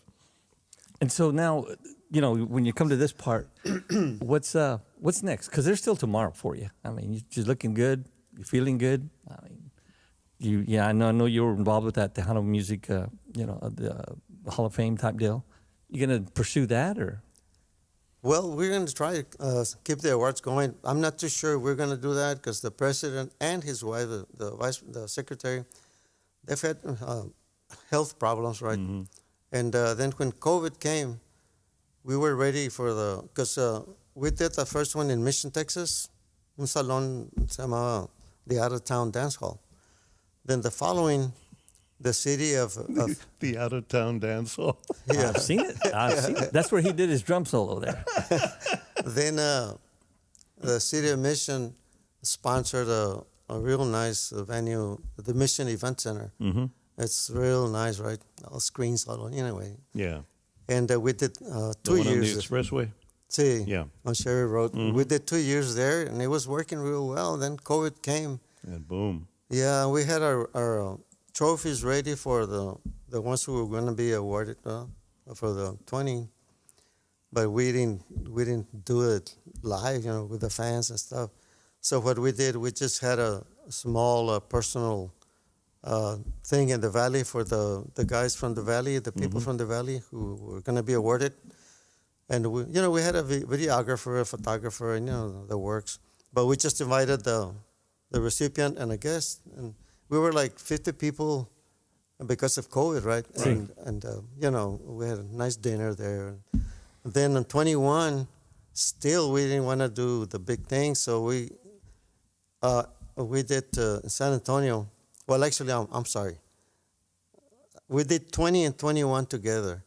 And so now, you know, when you come to this part, what's next? Because there's still tomorrow for you. I mean, you're looking good. You're feeling good. I mean, I know you were involved with that Tejano Music, the Hall of Fame type deal. You gonna pursue that or? Well, we're going to try to keep the awards going. I'm not too sure we're going to do that because the president and his wife, the secretary, they've had health problems, right? Mm-hmm. And then when COVID came, we were ready for because we did the first one in Mission, Texas, un salón se llamaba the Out of Town Dance Hall. Then the following, the city of The out of town dance hall. Yeah, I've seen it. That's where he did his drum solo there. then the city of Mission sponsored a real nice venue, the Mission Event Center. Mm-hmm. It's real nice, right? All screens, all anyway. Yeah. And we did 2 The one on the years. expressway? See, Yeah. on Sherry Road. We did 2 years there, and it was working real well. Then COVID came. And boom. Yeah, we had our trophies ready for the ones who were going to be awarded for the 20, but we didn't do it live, with the fans and stuff. So what we did, we just had a small personal thing in the valley for the guys from the valley, the people from the valley who were going to be awarded, and we had a videographer, a photographer, and the works, but we just invited the recipient and a guest, and we were like 50 people because of COVID, right? And we had a nice dinner there. And then in 21, still we didn't want to do the big thing, so we did San Antonio. Well, actually, I'm sorry. We did 20 and 21 together.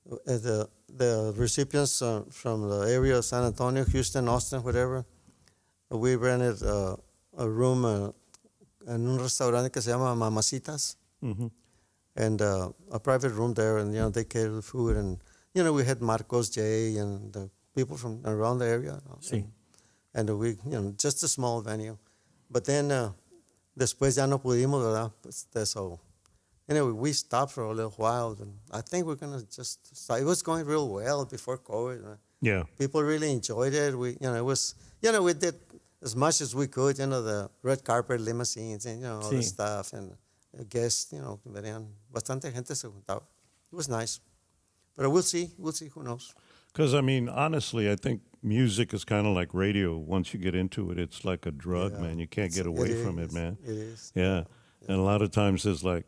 The recipients from the area of San Antonio, Houston, Austin, whatever, we rented a room en un restaurante que se llama Mamacitas, and a private room there, and they catered the food, and we had Marcos, Jay, and the people from around the area. And we, just a small venue, but then después ya no pudimos, ¿verdad? So anyway, we stopped for a little while, and I think we're gonna just start. It was going real well before COVID. Right? Yeah. People really enjoyed it. We, it was, we did as much as we could, the red carpet limousines and, all the stuff, and guests, venían, bastante gente se juntaba. It was nice. But we'll see, who knows. Because, I mean, honestly, I think music is kind of like radio. Once you get into it, it's like a drug, man. You can't get away from it, man. It is. Yeah. And a lot of times it's like,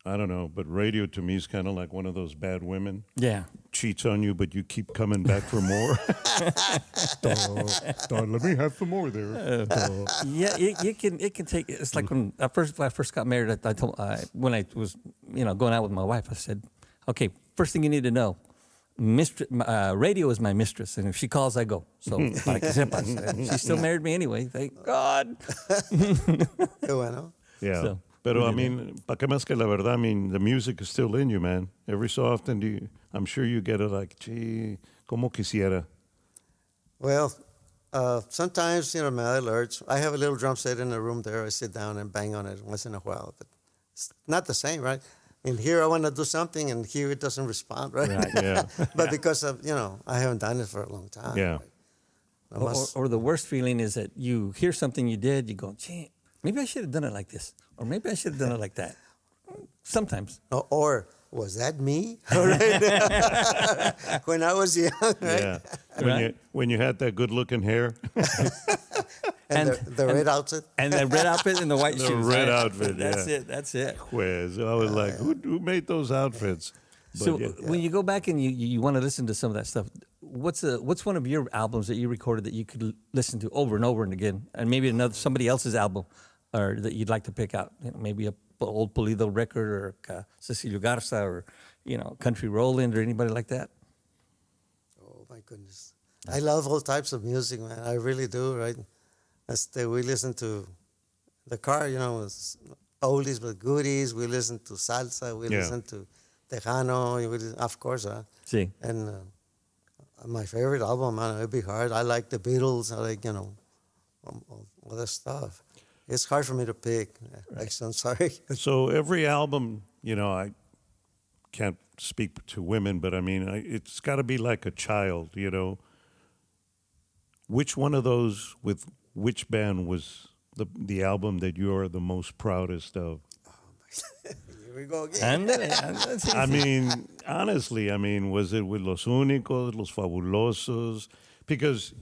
I don't know, but radio to me is kind of like one of those bad women. Yeah. Cheats on you, but you keep coming back for more. Let me have some more there. Yeah, it can take. It's like when I first got married. I told when I was going out with my wife, I said, okay, first thing you need to know, radio is my mistress, and if she calls, I go. So para que sepas, she still married me anyway. Thank God. Qué bueno. Yeah. So, Pero, I mean, pa' que más que la verdad, I mean, the music is still in you, man. Every so often, I'm sure you get it like, gee, como quisiera. Well, sometimes, me alerts. I have a little drum set in the room there. I sit down and bang on it once in a while. But it's not the same, right? And here I want to do something, and here it doesn't respond, right? Yeah. But because of, I haven't done it for a long time. Yeah. Right? Or the worst feeling is that you hear something you did, you go, gee, maybe I should have done it like this, or maybe I should have done it like that. Sometimes. Or was that me? When I was young, right? Yeah. When you had that good-looking hair. And the red outfit. And the red outfit and the white The shoes. red right? outfit, That's it. Pues, I was like, who made those outfits? But So when you go back and you want to listen to some of that stuff, what's one of your albums that you recorded that you could listen to over and over and again, and maybe somebody else's album, or that you'd like to pick out? Maybe a old Pulido record, or Cecilio Garza, or Country Roland, or anybody like that. Oh my goodness, I love all types of music, man. I really do. Right? We listen to the car, it's oldies but goodies. We listen to salsa. We listen to Tejano. Of course, Sí. And my favorite album, it'd be hard. I like the Beatles. I like, all that stuff. It's hard for me to pick. Actually, I'm sorry. So every album, I can't speak to women, but I mean, it's got to be like a child, Which one of those with which band was the album that you're the most proudest of? Here we go again. I mean, honestly, was it with Los Unicos, Los Fabulosos? Because,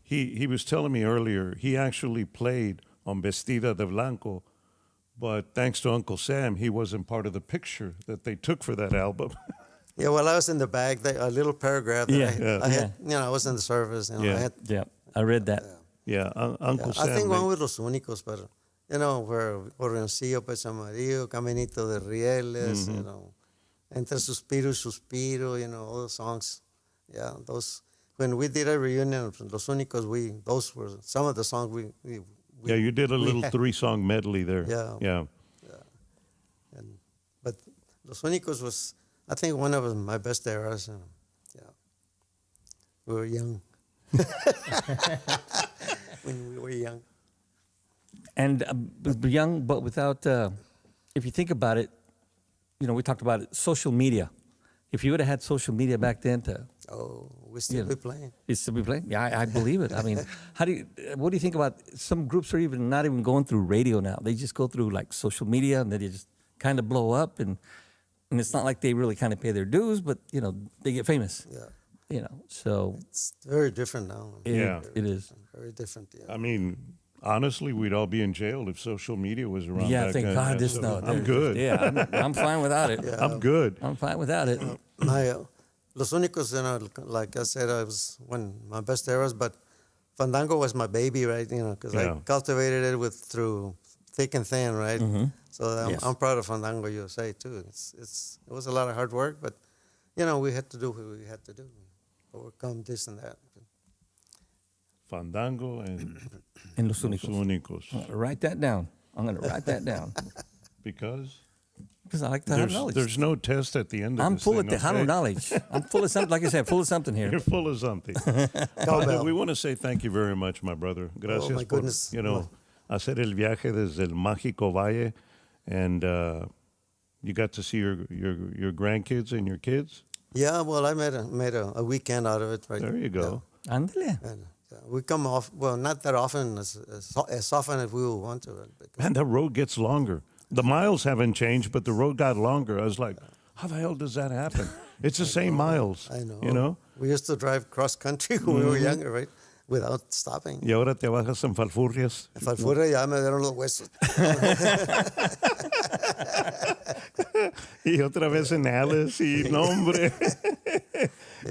he was telling me earlier, he actually played on Vestida de Blanco, but thanks to Uncle Sam, he wasn't part of the picture that they took for that album. Yeah, well, I was in the back, a little paragraph. That I had, I was in the service. I read that. Yeah, Uncle Sam. I think one with Los Unicos, but, where Orioncillo, Pecho Amarillo, Caminito de Rieles, Entre Suspiro y Suspiro, all those songs. Yeah, those. When we did a reunion of Los Unicos, those were some of the songs we you did a little 3-song medley there. Yeah. But Los Unicos was, I think, one of my best eras. We were young. When we were young. And young, but without, if you think about it, we talked about it, social media. If you would have had social media back then we still be playing. You'd still be playing? Yeah, I believe it. I mean, what do you think about, some groups are not even going through radio now. They just go through like social media and then they just kind of blow up and it's not like they really kind of pay their dues, but, they get famous. Yeah. So. It's very different now. It is. Very different, yeah. I mean, honestly, we'd all be in jail if social media was around. Yeah, thank God this no. I'm good. Yeah, I'm fine without it. I'm good. I'm fine without it. Los Unicos, like I said, I was one of my best eras, but Fandango was my baby, right? Because I cultivated it through thick and thin, right? Mm-hmm. So I'm proud of Fandango USA too. It was a lot of hard work, but we had to do what we had to do, overcome this and that. Fandango and Los Unicos. Los Unicos. I'm gonna write that down. Because I like to have knowledge. There's no test at the end of I'm this full thing, of Tejano knowledge. I'm full of something, like I said, full of something here. You're full of something. Balde, we want to say thank you very much, my brother. Gracias my goodness. por, hacer el viaje desde el mágico valle, and you got to see your grandkids and your kids. Yeah, well, I made a weekend out of it, right? There you go. Ándale. And, we come off, well, not that often, as often as we would want to. Man, the road gets longer. The miles haven't changed, but the road got longer. I was like, how the hell does that happen? It's the same miles. I know. We used to drive cross country when we were younger, right? Without stopping. Y ahora te bajas en Falfurrias. En Falfurria ya me dieron los huesos. Y otra vez en Alice, y no, hombre.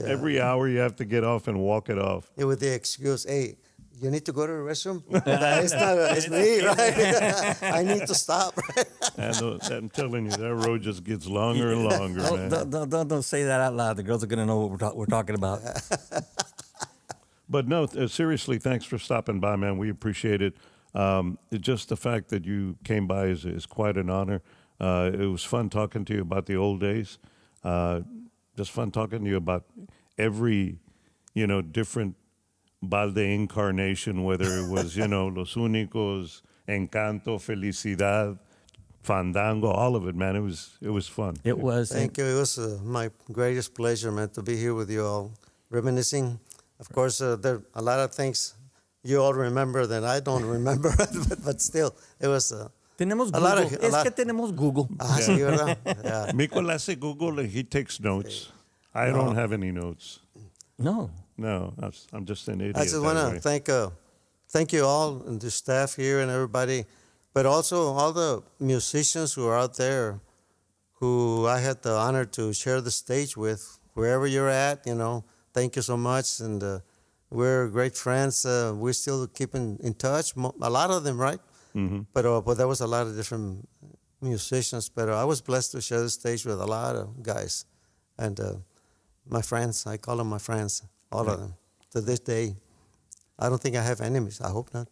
Every hour you have to get off and walk it off. Yeah, with the excuse, hey, you need to go to the restroom? It's me, right? I need to stop, right? And I'm telling you, that road just gets longer and longer, man. Don't say that out loud. The girls are going to know what we're talking about. But no, seriously, thanks for stopping by, man. We appreciate it. Just the fact that you came by is quite an honor. It was fun talking to you about the old days. Just fun talking to you about every, different Balde incarnation, whether it was, Los Unicos, Encanto, Felicidad, Fandango, all of it, man. It was fun. It was. Thank you. It was my greatest pleasure, man, to be here with you all, reminiscing. Of course, there are a lot of things you all remember that I don't remember, but still, it was Tenemos Google. Que tenemos Google. Ah, sí, ¿verdad? Yeah. Mico le hace Google and he takes notes. I don't have any notes. No. No, I'm just an idiot. I just want to thank you all and the staff here and everybody, but also all the musicians who are out there who I had the honor to share the stage with, wherever you're at, thank you so much. And we're great friends. We still keep in touch, a lot of them, right? Mm-hmm. But there was a lot of different musicians, but I was blessed to share the stage with a lot of guys. And my friends, I call them my friends, all of them, to this day. I don't think I have enemies. I hope not.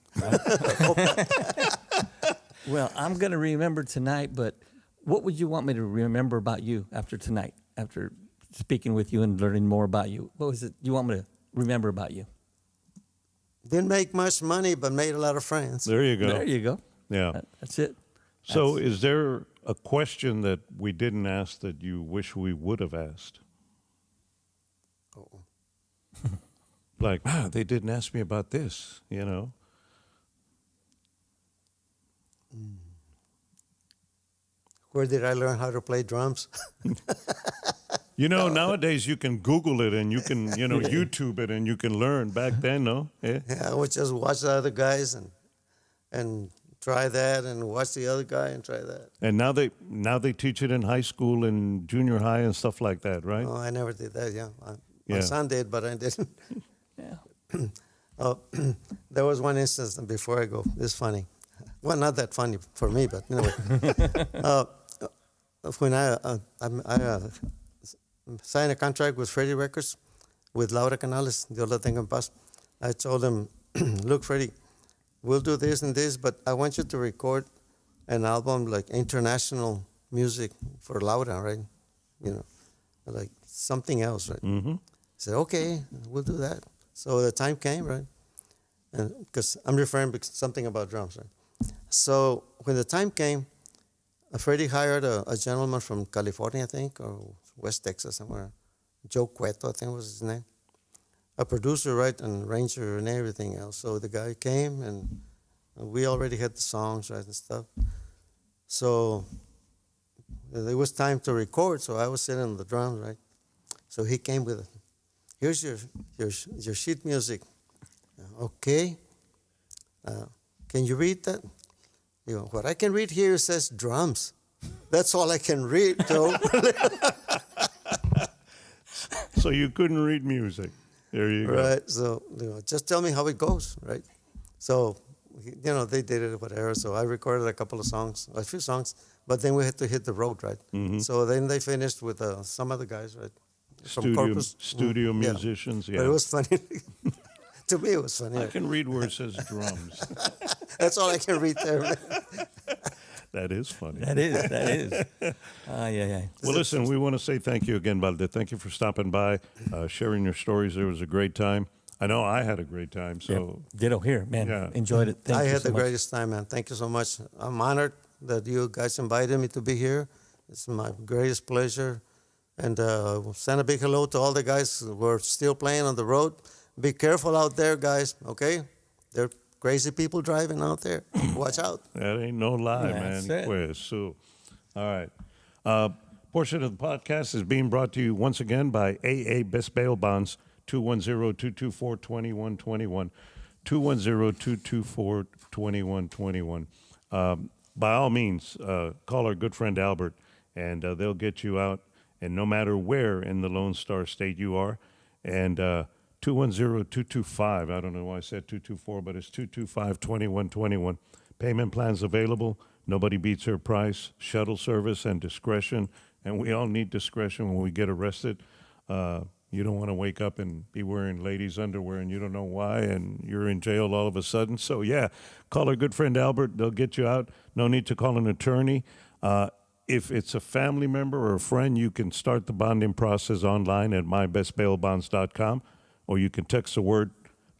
Well, I'm going to remember tonight, but what would you want me to remember about you after tonight, after speaking with you and learning more about you? What was it you want me to remember about you? Didn't make much money, but made a lot of friends. There you go. There you go. Yeah. That's it. So is there a question that we didn't ask that you wish we would have asked? Oh. Like, they didn't ask me about this, you know? Where did I learn how to play drums? You know, nowadays you can Google it and you can, you know, YouTube it and you can learn. Back then, no? Yeah. Yeah, I would just watch the other guys and try that, and watch the other guy and try that. And now they teach it in high school and junior high and stuff like that, right? Oh, I never did that. Yeah, Yeah. my son did, but I didn't. Yeah. There was one instance before I go. This is funny. Well, not that funny for me, but anyway. When I signed a contract with Freddie Records with Laura Canales, the other thing in past, I told him, look, Freddie, we'll do this and this, but I want you to record an album like international music for Laura, right? You know, like something else, right? Mm-hmm. I said, okay, we'll do that. So the time came, right? And because I'm referring to something about drums, right? So when the time came, Freddie hired a gentleman from California, I think, or West Texas somewhere. Joe Cueto, I think was his name. A producer, right, and arranger and everything else. So the guy came, and we already had the songs, right, and stuff. So it was time to record, so I was sitting on the drums, right? So he came with, here's your sheet music. Okay. Can you read that? You know, what I can read here says drums. That's all I can read, Joe. So you couldn't read music. There you go. Right. So, you know, just tell me how it goes, right? So, you know, they did it, whatever. So I recorded a few songs, but then we had to hit the road, right? Mm-hmm. So then they finished with some other guys, right? From Corpus. Studio musicians, yeah. But it was funny. To me, it was funny. I can read where it says drums. That's all I can read there. That is funny. That is. Yeah. Well, listen, we want to say thank you again, Balde. Thank you for stopping by, sharing your stories. It was a great time. I know I had a great time. So Ditto here, man. Yeah. Enjoyed it. Thank I you had so the much. greatest time, man. Thank you so much. I'm honored that you guys invited me to be here. It's my greatest pleasure. And send a big hello to all the guys who are still playing on the road. Be careful out there, guys, okay? There are crazy people driving out there. Watch out. that ain't no lie, That's man. it. Pues, so. All right. Portion of the podcast is being brought to you once again by AA Best Bail Bonds, 210-224-2121, 210-224-2121. By all means, call our good friend Albert, and they'll get you out. And no matter where in the Lone Star State you are, and 210-225, I don't know why I said 224, but it's 225-2121. Payment plans available. Nobody beats her price. Shuttle service and discretion. And we all need discretion when we get arrested. You don't want to wake up and be wearing ladies' underwear and you don't know why, and you're in jail all of a sudden. So, yeah, call our good friend Albert. They'll get you out. No need to call an attorney. If it's a family member or a friend, you can start the bonding process online at mybestbailbonds.com, or you can text the word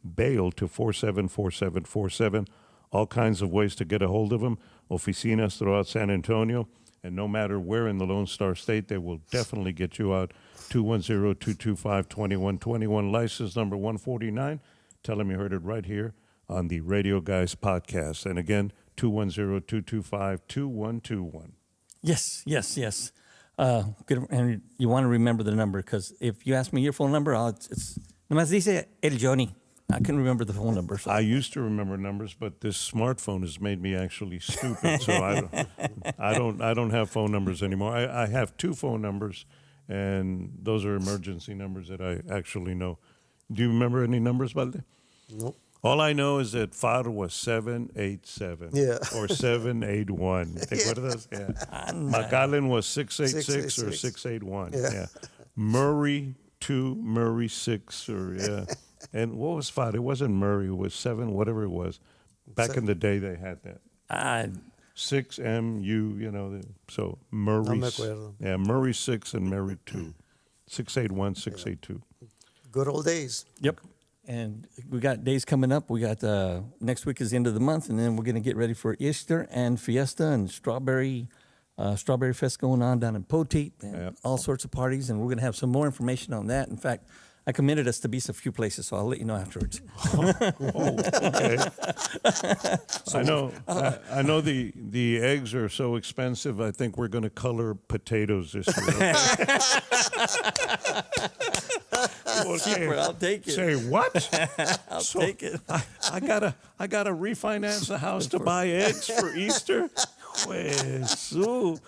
bail to 474747. All kinds of ways to get a hold of them. Oficinas throughout San Antonio. And no matter where in the Lone Star State, they will definitely get you out. 210-225-2121, license number 149. Tell them you heard it right here on the Radio Guys podcast. And again, 210-225-2121. Yes. Good, and you want to remember the number, because if you ask me your phone number, it's nomás dice el Jonny. I can remember the phone number. So. I used to remember numbers, but this smartphone has made me actually stupid. So I don't have phone numbers anymore. I have two phone numbers, and those are emergency numbers that I actually know. Do you remember any numbers, Balde? Nope. All I know is that FAR was 787 Yeah. or 781. ¿Te acuerdas? Yeah. McAllen was 686 or 686. 681. Yeah. Yeah. Murray 2, Murray 6, or yeah. And what was 5? It wasn't Murray. It was 7, whatever it was. Back in the day, they had that. 6MU, you know. So Murray. No me acuerdo. Yeah, Murray 6 and Murray 2. 681, 682. Good old days. Yep. And we got days coming up. We got next week is the end of the month, and then we're going to get ready for Easter and Fiesta and Strawberry Fest going on down in Poteet and all sorts of parties. And we're going to have some more information on that. In fact, I committed us to be a few places, so I'll let you know afterwards. Okay. I know the eggs are so expensive. I think we're going to color potatoes this year. Cheaper, I'll take it. Say what? I'll take it. I gotta refinance the house to buy eggs for Easter. Jesús.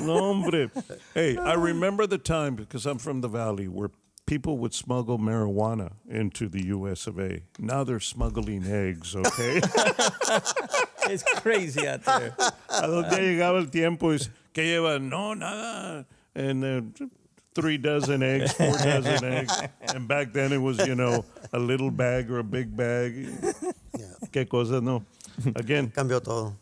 No, hombre. Hey, I remember the time, because I'm from the Valley, where people would smuggle marijuana into the U.S. of A. Now they're smuggling eggs, okay? It's crazy out there. A donde llegaba el tiempo es que lleva, no, nada. And 3 dozen eggs, 4 dozen eggs. And back then it was, a little bag or a big bag. Qué cosas, no. Again. Cambió todo.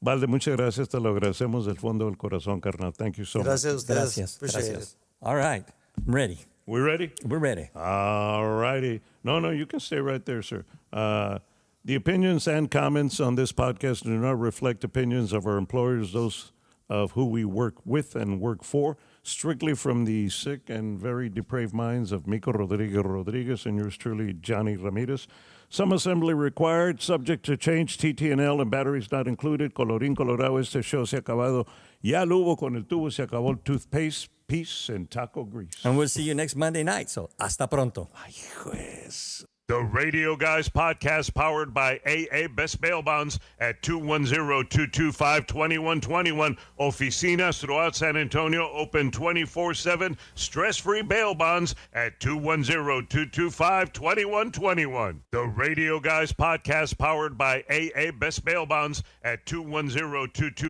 Balde, muchas gracias. Te lo agradecemos del fondo del corazón, carnal. Thank you so much. Gracias a ustedes. Gracias. Appreciate Gracias. it. All right. I'm ready. We ready? We're ready. All righty. No, you can stay right there, sir. The opinions and comments on this podcast do not reflect opinions of our employers, those of who we work with and work for, strictly from the sick and very depraved minds of Mico Rodriguez and yours truly, Jonny Ramirez. Some assembly required, subject to change, TTNL and batteries not included. Colorín colorado, este show se ha acabado. Ya lo hubo con el tubo, se acabó el toothpaste. Peace and taco grease. And we'll see you next Monday night. So, hasta pronto. Ay, juez. The Radio Guys podcast powered by AA Best Bail Bonds at 210-225-2121. Oficinas throughout San Antonio open 24/7. Stress-free bail bonds at 210-225-2121. The Radio Guys podcast powered by AA Best Bail Bonds at 210-225.